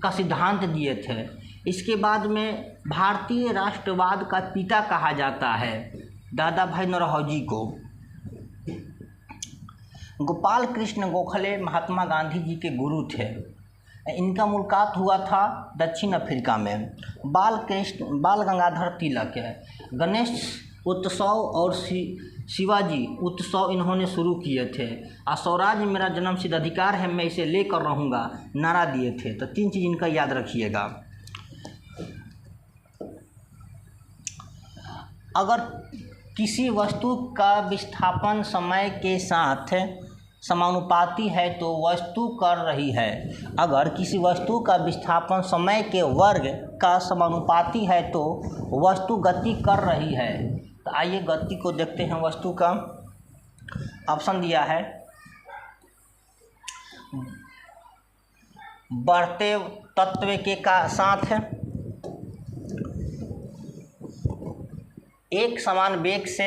का सिद्धांत दिए थे। इसके बाद में भारतीय राष्ट्रवाद का पिता कहा जाता है दादा भाई नौरोजी को। गोपाल कृष्ण गोखले महात्मा गांधी जी के गुरु थे। इनका मुलाकात हुआ था दक्षिण अफ्रीका में। बाल गंगाधर तिलक है। गणेश उत्सव और शिवाजी उत्सव इन्होंने शुरू किए थे। और स्वराज मेरा जन्मसिद्ध अधिकार है, मैं इसे लेकर रहूँगा, नारा दिए थे। तो 3 चीज़ इनका याद रखिएगा। अगर किसी वस्तु का विस्थापन समय के साथ समानुपाती है तो वस्तु कर रही है। अगर किसी वस्तु का विस्थापन समय के वर्ग का समानुपाती है तो वस्तु गति कर रही है। तो आइए गति को देखते हैं। वस्तु का ऑप्शन दिया है बढ़ते तत्व के का साथ एक समान वेग से,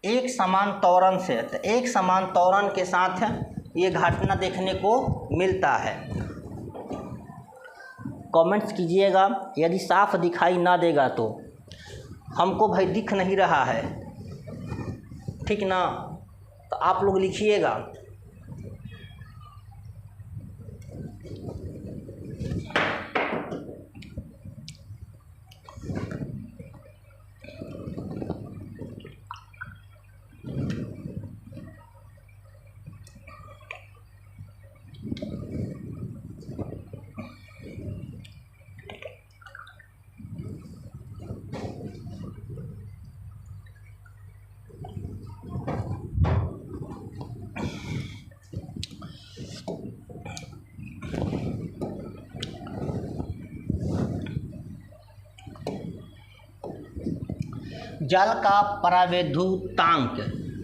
एक समान त्वरण से। तो एक समान त्वरण के साथ ये घटना देखने को मिलता है। कमेंट्स कीजिएगा। यदि साफ दिखाई ना देगा तो हमको भाई दिख नहीं रहा है, ठीक ना? तो आप लोग लिखिएगा। जल का परावैद्युतांक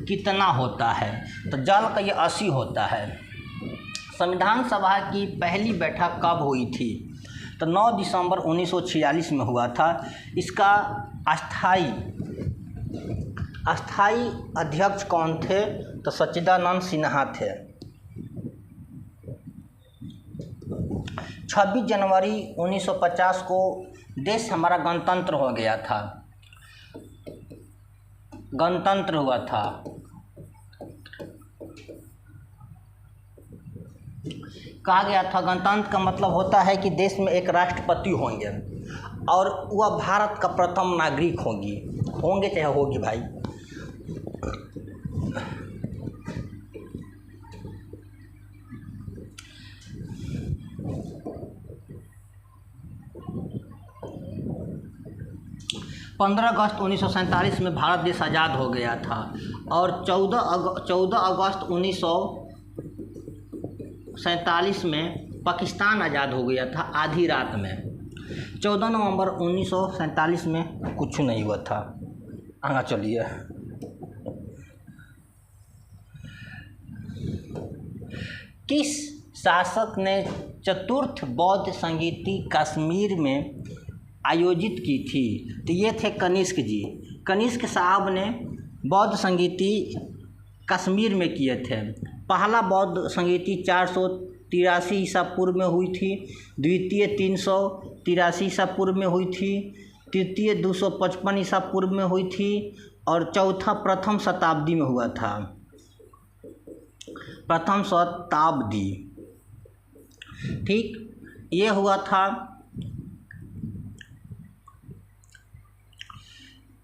कितना होता है? तो जल का ये 80 होता है। संविधान सभा की पहली बैठक कब हुई थी? तो 9 दिसंबर 1946 में हुआ था। इसका अस्थाई अध्यक्ष कौन थे? तो सच्चिदानंद सिन्हा थे। 26 जनवरी 1950 को देश हमारा गणतंत्र हो गया था। गणतंत्र हुआ था। कहा गया था गणतंत्र का मतलब होता है कि देश में एक राष्ट्रपति होंगे और वह भारत का प्रथम नागरिक होंगे चाहे होगी भाई। पंद्रह अगस्त 1947 में भारत देश आज़ाद हो गया था और 14 अगस्त 1947 में पाकिस्तान आज़ाद हो गया था आधी रात में। 14 नवंबर 1947 में कुछ नहीं हुआ था। आगे चलिए। किस शासक ने चतुर्थ बौद्ध संगीति कश्मीर में आयोजित की थी? तो ये थे कनिष्क जी। कनिष्क साहब ने बौद्ध संगीति कश्मीर में किए थे। पहला बौद्ध संगीति 483 ईसा पूर्व में हुई थी, द्वितीय 383 ईसा पूर्व में हुई थी, तृतीय 255 ईसा पूर्व में हुई थी और चौथा प्रथम शताब्दी में हुआ था। प्रथम शताब्दी, ठीक, ये हुआ था।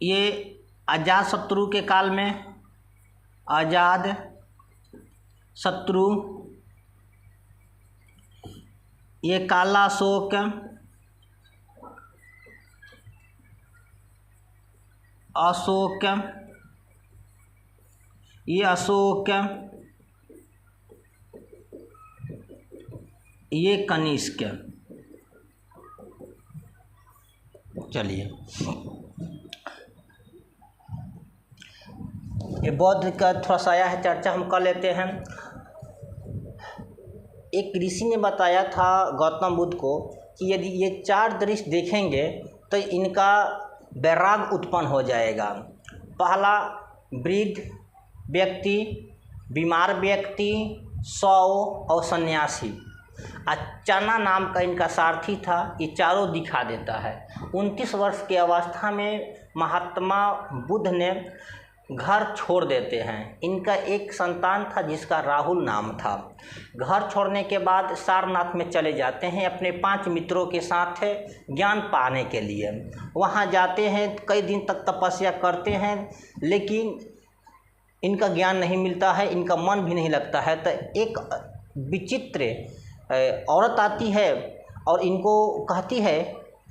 ये अजात शत्रु के काल में, अजात शत्रु, ये काला अशोक, ये अशोक, ये कनिष्क। चलिए, ये बौद्ध का थोड़ा सा आया है, चर्चा हम कर लेते हैं। एक ऋषि ने बताया था गौतम बुद्ध को कि यदि ये 4 दृश्य देखेंगे तो इनका वैराग उत्पन्न हो जाएगा। पहला, वृद्ध व्यक्ति, बीमार व्यक्ति, शव और सन्यासी। चना नाम का इनका सारथी था, ये चारों दिखा देता है। 29 वर्ष की अवस्था में महात्मा बुद्ध ने घर छोड़ देते हैं। इनका एक संतान था जिसका राहुल नाम था। घर छोड़ने के बाद सारनाथ में चले जाते हैं अपने 5 मित्रों के साथ ज्ञान पाने के लिए। वहाँ जाते हैं, कई दिन तक तपस्या करते हैं, लेकिन इनका ज्ञान नहीं मिलता है, इनका मन भी नहीं लगता है। तो एक विचित्र औरत आती है और इनको कहती है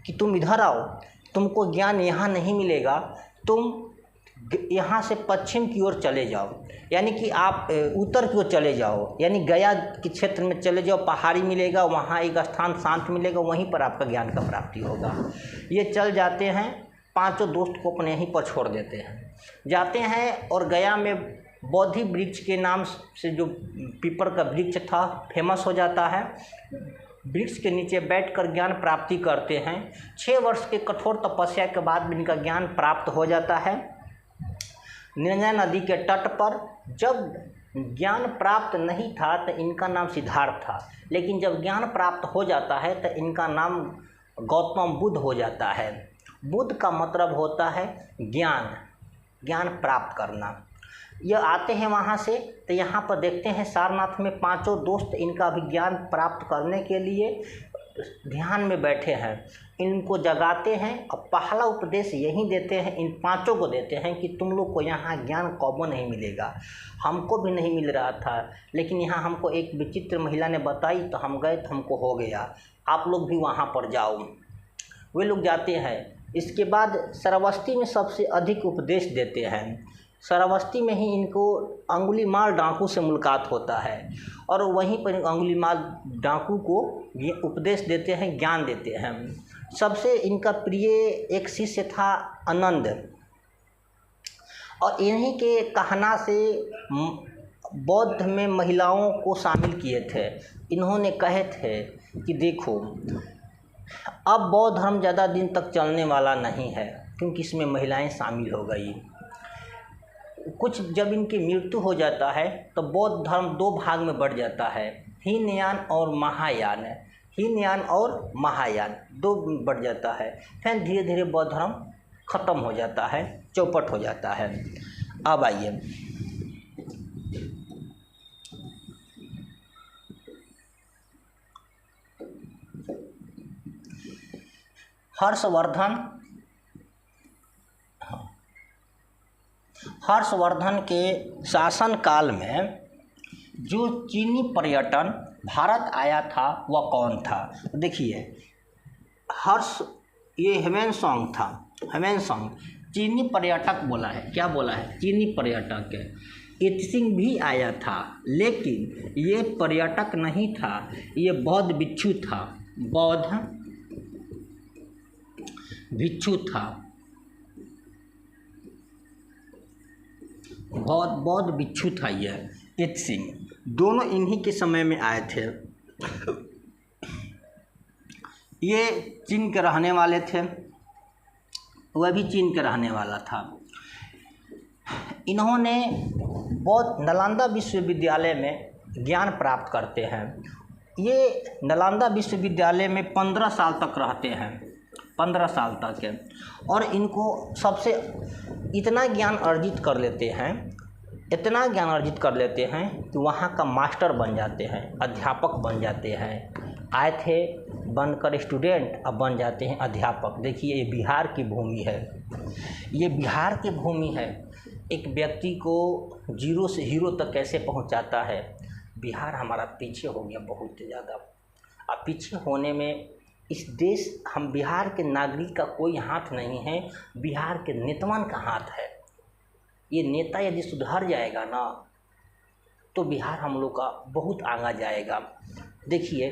कि तुम इधर आओ, तुमको ज्ञान यहाँ नहीं मिलेगा, तुम यहाँ से पश्चिम की ओर चले जाओ, यानी कि आप उत्तर की ओर चले जाओ, यानी गया के क्षेत्र में चले जाओ, पहाड़ी मिलेगा, वहाँ एक स्थान शांत मिलेगा, वहीं पर आपका ज्ञान का प्राप्ति होगा। ये चल जाते हैं, 5 दोस्त को अपने यहीं पर छोड़ देते हैं। जाते हैं और गया में बोधि वृक्ष के नाम से जो पीपल का वृक्ष था फेमस हो जाता है। वृक्ष के नीचे बैठकर ज्ञान प्राप्ति करते हैं। 6 वर्ष के कठोर तपस्या के बाद भी इनका ज्ञान प्राप्त हो जाता है। निर्णय नदी के तट पर जब ज्ञान प्राप्त नहीं था तो इनका नाम सिद्धार्थ था, लेकिन जब ज्ञान प्राप्त हो जाता है तो इनका नाम गौतम बुद्ध हो जाता है। बुद्ध का मतलब होता है ज्ञान, ज्ञान प्राप्त करना। ये आते हैं वहाँ से, तो यहाँ पर देखते हैं सारनाथ में 5 दोस्त इनका भी ज्ञान प्राप्त करने के लिए ध्यान में बैठे हैं। इनको जगाते हैं और पहला उपदेश यही देते हैं, इन 5 को देते हैं कि तुम लोग को यहाँ ज्ञान कबो नहीं मिलेगा। हमको भी नहीं मिल रहा था, लेकिन यहाँ हमको एक विचित्र महिला ने बताई तो हम गए, तो हमको हो गया। आप लोग भी वहाँ पर जाओ। वे लोग जाते हैं। इसके बाद श्रावस्ती में सबसे अधिक उपदेश देते हैं। श्रावस्ती में ही इनको अंगुलीमाल डाकू से मुलाकात होता है और वहीं पर अंगुलीमाल डाकू को उपदेश देते हैं, ज्ञान देते हैं। सबसे इनका प्रिय एक शिष्य था आनंद, और इन्हीं के कहना से बौद्ध में महिलाओं को शामिल किए थे। इन्होंने कहे थे कि देखो, अब बौद्ध धर्म ज़्यादा दिन तक चलने वाला नहीं है, क्योंकि इसमें महिलाएं शामिल हो गई। कुछ जब इनकी मृत्यु हो जाता है तो बौद्ध धर्म 2 भाग में बढ़ जाता है, हीनयान और महायान। हीनयान और महायान 2 बढ़ जाता है। फिर धीरे धीरे बौद्ध धर्म खत्म हो जाता है, चौपट हो जाता है। अब आइए, हर्षवर्धन के शासन काल में जो चीनी पर्यटन भारत आया था वह कौन था? देखिए, ये ह्वेनसांग था। ह्वेनसांग चीनी पर्यटक बोला है। क्या बोला है? चीनी पर्यटक। इत्सिंग भी आया था, लेकिन ये पर्यटक नहीं था, ये बौद्ध भिक्षु था। बौद्ध भिक्षु था। बौद्ध भिक्षु था ये इत्सिंग। दोनों इन्हीं के समय में आए थे। ये चीन के रहने वाले थे, वह भी चीन के रहने वाला था। इन्होंने बौद्ध नालंदा विश्वविद्यालय में ज्ञान प्राप्त करते हैं। ये नालंदा विश्वविद्यालय में 15 साल तक रहते हैं, 15 साल तक है। और इनको सबसे इतना ज्ञान अर्जित कर लेते हैं, इतना ज्ञान अर्जित कर लेते हैं कि वहाँ का मास्टर बन जाते हैं, अध्यापक बन जाते हैं। आए थे बनकर स्टूडेंट, अब बन जाते हैं अध्यापक। देखिए, ये बिहार की भूमि है, ये बिहार की भूमि है। एक व्यक्ति को जीरो से हीरो तक कैसे पहुँचाता है। बिहार हमारा पीछे हो गया बहुत ज़्यादा। अब पीछे होने में इस देश, हम बिहार के नागरिक का कोई हाथ नहीं है, बिहार के नेताओं का हाथ है। ये नेता यदि सुधर जाएगा ना तो बिहार हम लोग का बहुत आगा जाएगा। देखिए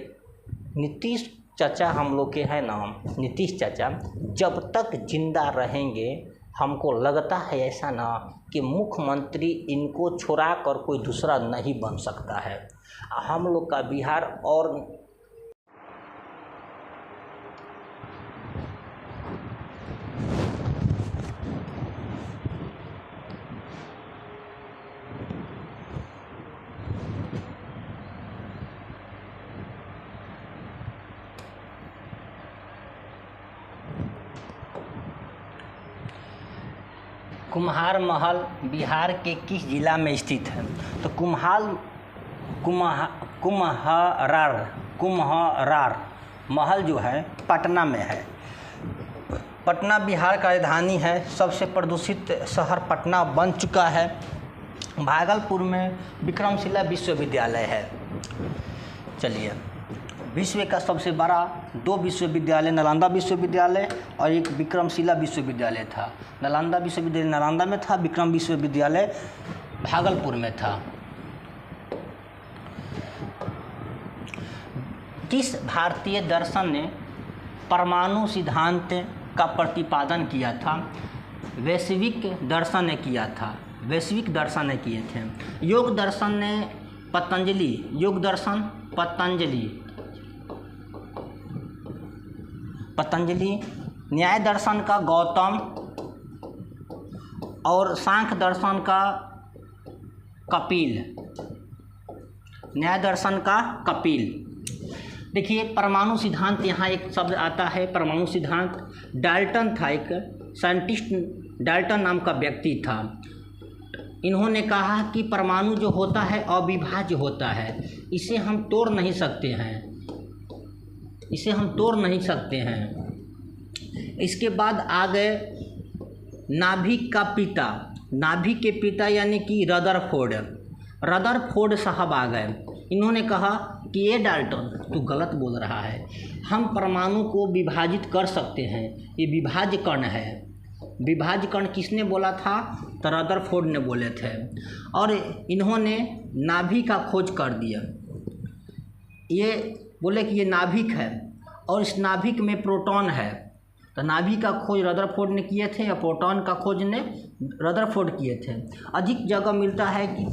नीतीश चाचा हम लोग के हैं ना, नीतीश चाचा जब तक जिंदा रहेंगे हमको लगता है ऐसा ना कि मुख्यमंत्री इनको छोड़ा कर कोई दूसरा नहीं बन सकता है। हम लोग का बिहार और कुम्हार महल बिहार के किस जिला में स्थित है? तो कुम्हारार महल जो है पटना में है। पटना बिहार का राजधानी है। सबसे प्रदूषित शहर पटना बन चुका है। भागलपुर में विक्रमशिला विश्वविद्यालय है। चलिए, विश्व का सबसे बड़ा 2 विश्वविद्यालय, नालंदा विश्वविद्यालय और एक विक्रमशिला विश्वविद्यालय था। नालंदा विश्वविद्यालय नालंदा में था, विक्रम विश्वविद्यालय भागलपुर में था। किस भारतीय दर्शन ने परमाणु सिद्धांत का प्रतिपादन किया था? वैश्विक दर्शन ने किया था। वैश्विक दर्शन ने किए थे। योग दर्शन ने पतंजलि, योग दर्शन पतंजलि, न्याय दर्शन का गौतम और सांख्य दर्शन का कपिल। न्याय दर्शन का कपिल। देखिए परमाणु सिद्धांत, यहाँ एक शब्द आता है परमाणु सिद्धांत। डाल्टन था, एक साइंटिस्ट डाल्टन नाम का व्यक्ति था। इन्होंने कहा कि परमाणु जो होता है अविभाज्य होता है, इसे हम तोड़ नहीं सकते हैं, इसे हम तोड़ नहीं सकते हैं। इसके बाद आ गए नाभिक का पिता, नाभिक के पिता यानी कि रदरफोर्ड साहब आ गए। इन्होंने कहा कि ये डाल्टन तू गलत बोल रहा है, हम परमाणु को विभाजित कर सकते हैं, ये विभाज्य कण है। विभाज्य कण किसने बोला था? तो रदरफोर्ड ने बोले थे। और इन्होंने नाभिक का खोज कर दिया। ये बोले कि ये नाभिक है और इस नाभिक में प्रोटॉन है। तो नाभिक का खोज रदरफोर्ड ने किए थे या प्रोटॉन का खोज ने रदरफोर्ड किए थे। अधिक जगह मिलता है कि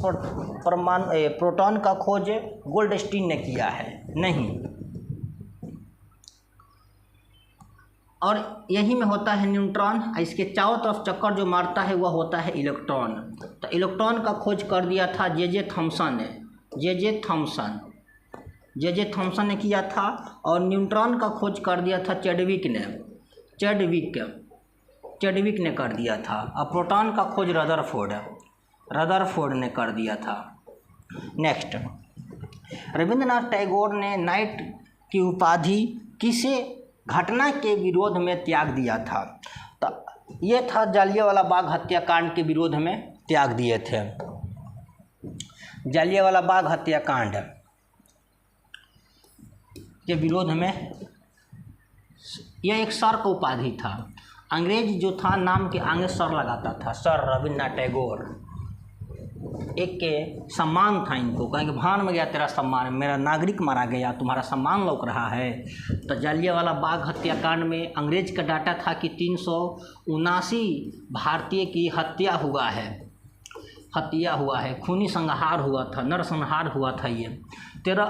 प्रोटॉन का खोज गोल्डस्टीन ने किया है, नहीं। और यही में होता है न्यूट्रॉन। इसके चारों तरफ चक्कर जो मारता है वह होता है इलेक्ट्रॉन। तो इलेक्ट्रॉन का खोज कर दिया था जे थॉमसन ने। जे थॉमसन ने किया था। और न्यूट्रॉन का खोज कर दिया था चैडविक ने कर दिया था। और प्रोटॉन का खोज रदरफोर्ड ने कर दिया था। नेक्स्ट, रविंद्रनाथ टैगोर ने नाइट की उपाधि किसे घटना के विरोध में त्याग दिया था? तो ये था जालियांवाला बाग हत्याकांड के विरोध में त्याग दिए थे। जालियांवाला बाग हत्याकांड के विरोध में यह एक सर का उपाधि था। अंग्रेज जो था नाम के आगे सर लगाता था, सर रविंद्रनाथ टैगोर। एक के सम्मान था इनको, कहेंगे भान में गया तेरा सम्मान, मेरा नागरिक मारा गया, तुम्हारा सम्मान लौक रहा है। तो जालियांवाला बाग हत्याकांड में अंग्रेज का डाटा था कि 379 भारतीय की हत्या हुआ है, खूनी संहार हुआ था, नरसंहार हुआ था। ये 13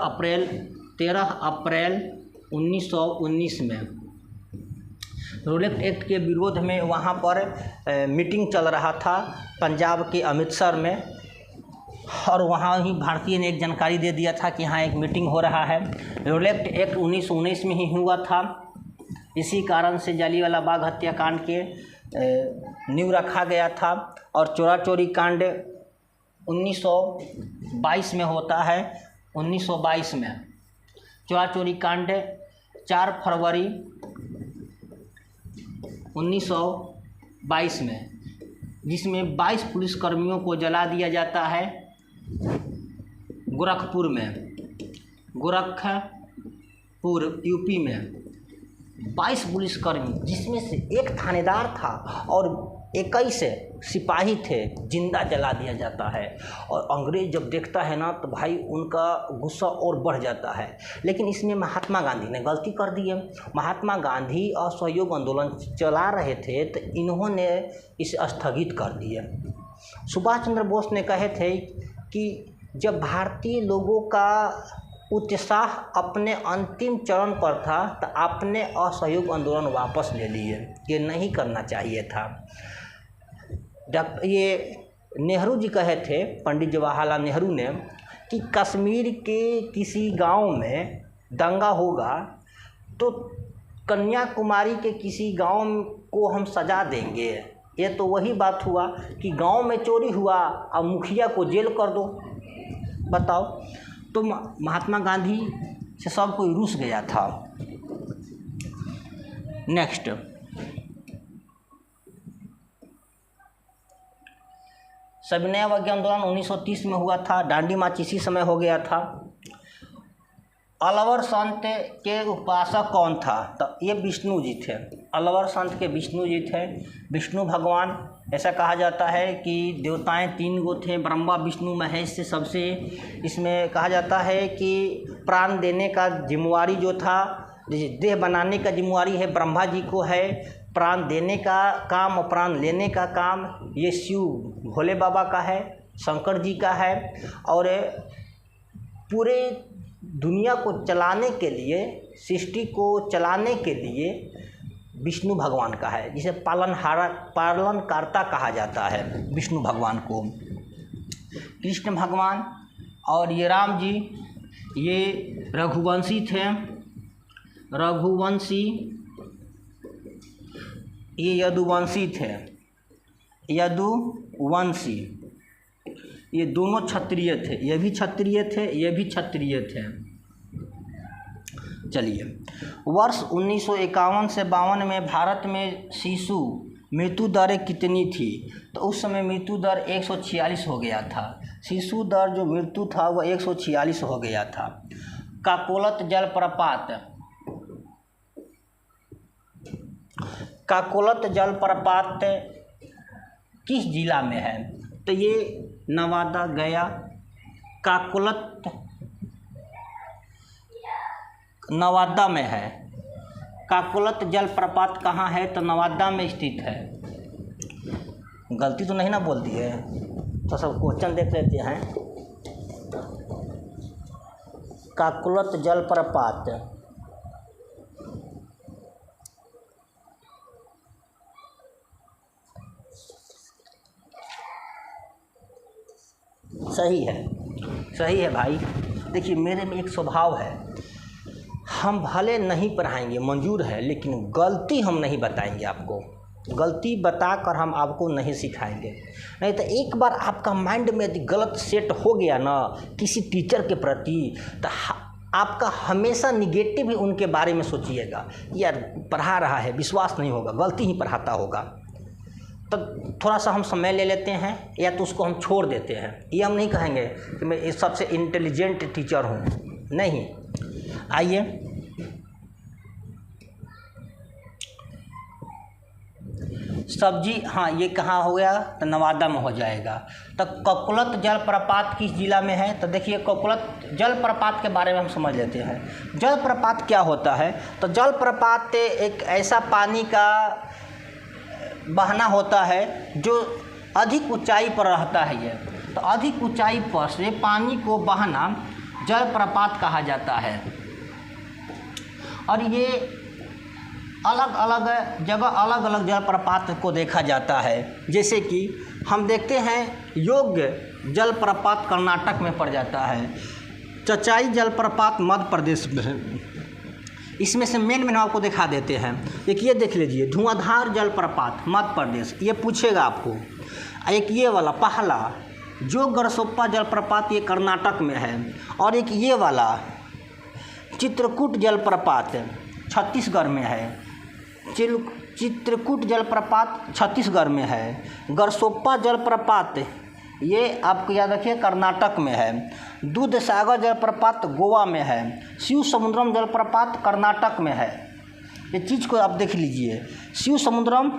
अप्रैल 1919 में रोलेक्ट एक्ट के विरोध में वहाँ पर मीटिंग चल रहा था पंजाब के अमृतसर में। और वहाँ ही भारतीय ने एक जानकारी दे दिया था कि यहाँ एक मीटिंग हो रहा है। रोलेक्ट एक्ट 1919 में ही हुआ था। इसी कारण से जालियांवाला बाग हत्याकांड के नींव रखा गया था। और चोरी कांड 1922 में होता है। 1922 में चोरी कांड 4 फरवरी 1922 में, जिसमें 22 पुलिसकर्मियों को जला दिया जाता है गोरखपुर यूपी में। 22 पुलिसकर्मी, जिसमें से एक थानेदार था और 21 सिपाही थे, जिंदा जला दिया जाता है। और अंग्रेज़ जब देखता है ना तो भाई उनका गुस्सा और बढ़ जाता है। लेकिन इसमें महात्मा गांधी ने गलती कर दी है। महात्मा गांधी असहयोग आंदोलन चला रहे थे तो इन्होंने इसे स्थगित कर दिया। सुभाष चंद्र बोस ने कहे थे कि जब भारतीय लोगों का उत्साह अपने अंतिम चरण पर था तो आपने असहयोग आंदोलन वापस ले लिए, ये नहीं करना चाहिए था। ये नेहरू जी कहे थे, पंडित जवाहरलाल नेहरू ने, कि कश्मीर के किसी गांव में दंगा होगा तो कन्याकुमारी के किसी गांव को हम सजा देंगे। ये तो वही बात हुआ कि गांव में चोरी हुआ अब मुखिया को जेल कर दो। बताओ, तो महात्मा गांधी से सब कोई रूस गया था। नेक्स्ट, सविनय अवज्ञा आंदोलन 1930 में हुआ था। दांडी मार्च इसी समय हो गया था। अलवर संत के उपासक कौन था? तो ये विष्णु जी थे। अलवर संत के विष्णु जी थे, विष्णु भगवान। ऐसा कहा जाता है कि देवताएं 3 गो थे, ब्रह्मा विष्णु महेश से सबसे इसमें कहा जाता है कि प्राण देने का जिम्मेवारी जो था, देह बनाने का जिम्मेवारी है ब्रह्मा जी को है, प्राण देने का काम और प्राण लेने का काम ये शिव भोले बाबा का है, शंकर जी का है, और पूरे दुनिया को चलाने के लिए, सृष्टि को चलाने के लिए विष्णु भगवान का है, जिसे पालनकर्ता कहा जाता है विष्णु भगवान को। कृष्ण भगवान और ये राम जी ये रघुवंशी थे। रघुवंशी, ये यदुवंशी थे। यदुवंशी ये दोनों क्षत्रिय थे, ये भी क्षत्रिय थे, ये भी क्षत्रिय थे। चलिए, वर्ष 1951 से 52 में भारत में शिशु मृत्यु दर कितनी थी? तो उस समय मृत्यु दर 146 हो गया था। शिशु दर जो मृत्यु था वह 146 हो गया था। काकोलत जलप्रपात, काकोलत जलप्रपात किस जिला में है? तो ये नवादा, गया। काकोलत नवादा में है। काकोलत जलप्रपात कहाँ है? तो नवादा में स्थित है। गलती तो नहीं ना बोल दी है? तो सब क्वेश्चन देख लेते हैं। काकोलत जलप्रपात सही है, सही है भाई। देखिए, मेरे में एक स्वभाव है, हम भले नहीं पढ़ाएंगे, मंजूर है, लेकिन गलती हम नहीं बताएंगे आपको। गलती बताकर हम आपको नहीं सिखाएंगे। नहीं तो एक बार आपका माइंड में यदि गलत सेट हो गया ना किसी टीचर के प्रति, तो आपका हमेशा निगेटिव ही उनके बारे में सोचिएगा। यार पढ़ा रहा है, विश्वास नहीं होगा, गलती ही पढ़ाता होगा। तो थोड़ा सा हम समय ले लेते हैं या तो उसको हम छोड़ देते हैं। ये हम नहीं कहेंगे कि मैं सबसे इंटेलिजेंट टीचर हूँ, नहीं। आइए, सब्जी, हाँ ये कहाँ हो गया? तो नवादा में हो जाएगा। तो काकोलत जलप्रपात किस जिला में है? तो देखिए, काकोलत जलप्रपात के बारे में हम समझ लेते हैं। जलप्रपात क्या होता है? तो जलप्रपात एक ऐसा पानी का बहना होता है जो अधिक ऊंचाई पर रहता है। ये तो अधिक ऊंचाई पर से पानी को बहना जलप्रपात कहा जाता है। और ये अलग अलग जगह अलग अलग जलप्रपात को देखा जाता है। जैसे कि हम देखते हैं योग्य जलप्रपात कर्नाटक में पड़ जाता है। चचाई जलप्रपात मध्य प्रदेश में। इसमें से मेन आपको दिखा देते हैं। एक ये देख लीजिए, धुआंधार जलप्रपात मध्य प्रदेश, ये पूछेगा आपको। एक ये वाला पहला जो गरसोप्पा जलप्रपात, ये कर्नाटक में है। और एक ये वाला चित्रकूट जलप्रपात छत्तीसगढ़ में है। चित्रकूट जलप्रपात छत्तीसगढ़ में है। गरसोप्पा जलप्रपात ये आपको याद रखिए कर्नाटक में है। दूध सागर जलप्रपात गोवा में है। शिव समुद्रम जलप्रपात कर्नाटक में है। ये चीज़ को आप देख लीजिए। शिव समुद्रम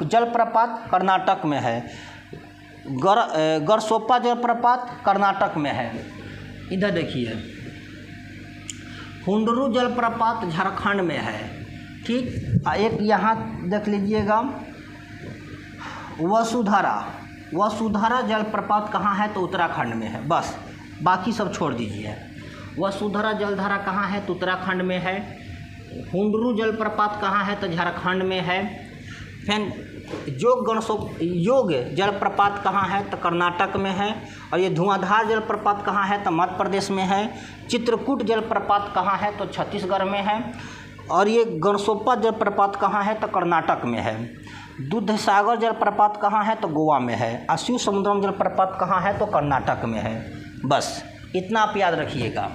जलप्रपात कर्नाटक में है। गरसोप्पा जलप्रपात कर्नाटक में है। इधर देखिए, हुंडरू जलप्रपात झारखंड में है। ठीक, एक यहाँ देख लीजिएगा, वसुधारा जलप्रपात कहाँ है तो उत्तराखंड में है। बस बाकी सब छोड़ दीजिए। वसुधारा जलधारा कहाँ है तो उत्तराखंड में है। हुंडरू जलप्रपात कहाँ है तो झारखंड में है। फिर योग जलप्रपात कहाँ है तो कर्नाटक में है। और ये धुआंधार जलप्रपात कहाँ है तो मध्य प्रदेश में है। चित्रकूट जलप्रपात कहाँ है तो छत्तीसगढ़ में है। और ये गरसोप्पा जलप्रपात कहाँ है तो कर्नाटक में है। दूधसागर जलप्रपात कहाँ है तो गोवा में है। शिव समुद्रम जलप्रपात कहाँ है तो कर्नाटक में है। बस इतना आप याद रखिएगा।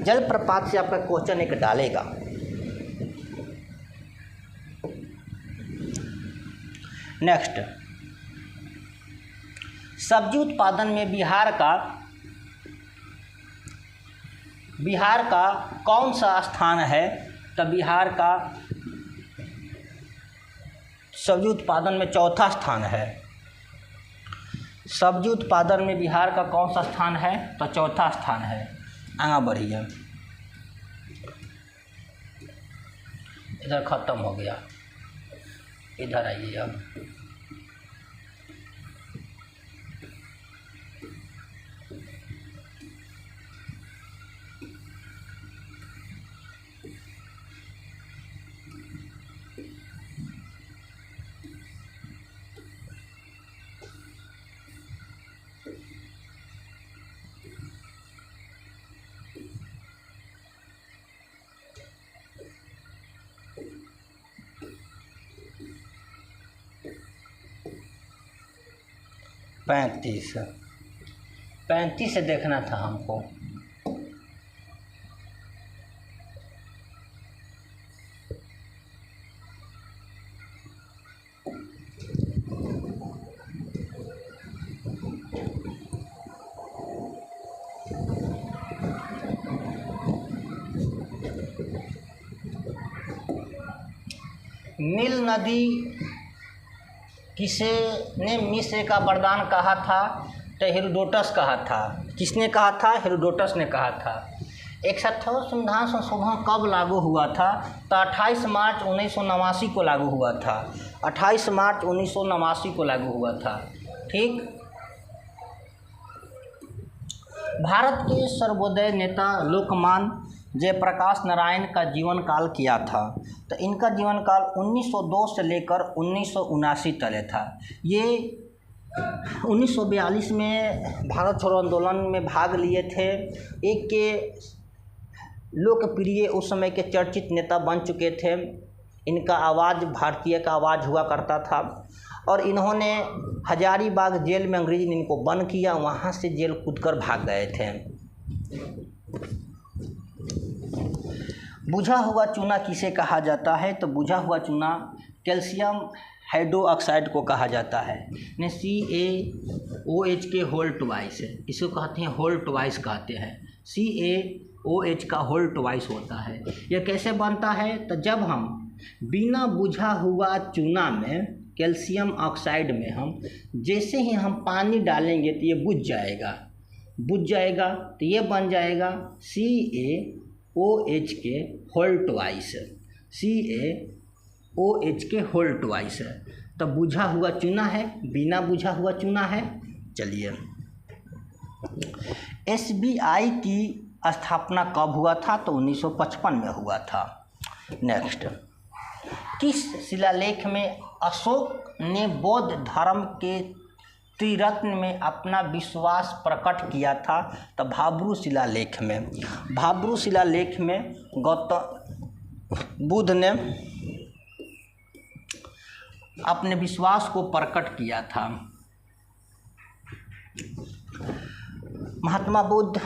जलप्रपात से आपका क्वेश्चन एक डालेगा। नेक्स्ट, सब्जी उत्पादन में बिहार का कौन सा स्थान है तो बिहार का सब्जी उत्पादन में चौथा स्थान है। सब्जी उत्पादन में बिहार का कौन सा स्थान है तो चौथा स्थान है। आगे बढ़िए, इधर ख़त्म हो गया, इधर आइए अब। पैंतीस से देखना था हमको। नील नदी किसे ने मिस्र का वरदान कहा था तो हेरोडोटस कहा था। किसने कहा था? हेरोडोटस ने कहा था। 61वां संविधान संशोधन कब लागू हुआ था तो 28 मार्च 1989 को लागू हुआ था। 28 मार्च 1989 को लागू हुआ था। ठीक, भारत के सर्वोदय नेता लोकमान्य जयप्रकाश नारायण का जीवन काल क्या था तो इनका जीवन काल 1902 से लेकर 1979 तक था। ये 1942 में भारत छोड़ो आंदोलन में भाग लिए थे। एक के लोकप्रिय उस समय के चर्चित नेता बन चुके थे। इनका आवाज़ भारतीय का आवाज़ हुआ करता था और इन्होंने हजारीबाग जेल में अंग्रेजी ने इनको बंद किया, वहाँ से जेल कूदकर भाग गए थे। बुझा हुआ चूना किसे कहा जाता है तो बुझा हुआ चूना कैल्शियम हाइड्रोक्साइड को कहा जाता है। ने CaOH के होल ट्वाइस है, इसको कहते हैं होल ट्वाइस कहते हैं। CaOH का होल ट्वाइस होता है। यह कैसे बनता है तो जब हम बिना बुझा हुआ चूना में कैल्शियम ऑक्साइड में हम जैसे ही हम पानी डालेंगे तो ये बुझ जाएगा तो ये बन जाएगा CaOH के होल ट्वाइस। CaOH के होल ट्वाइस है तो बुझा हुआ चूना है, बिना बुझा हुआ चूना है। चलिए, SBI की स्थापना कब हुआ था तो 1955 में हुआ था। नेक्स्ट, किस शिलालेख में अशोक ने बौद्ध धर्म के त्रिरत्न में अपना विश्वास प्रकट किया था तो भाब्रू शिलालेख में। भाब्रू शिलालेख में गौतम बुद्ध ने अपने विश्वास को प्रकट किया था। महात्मा बुद्ध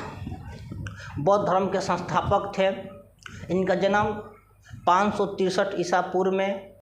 बौद्ध धर्म के संस्थापक थे। इनका जन्म 563 ईसा पूर्व में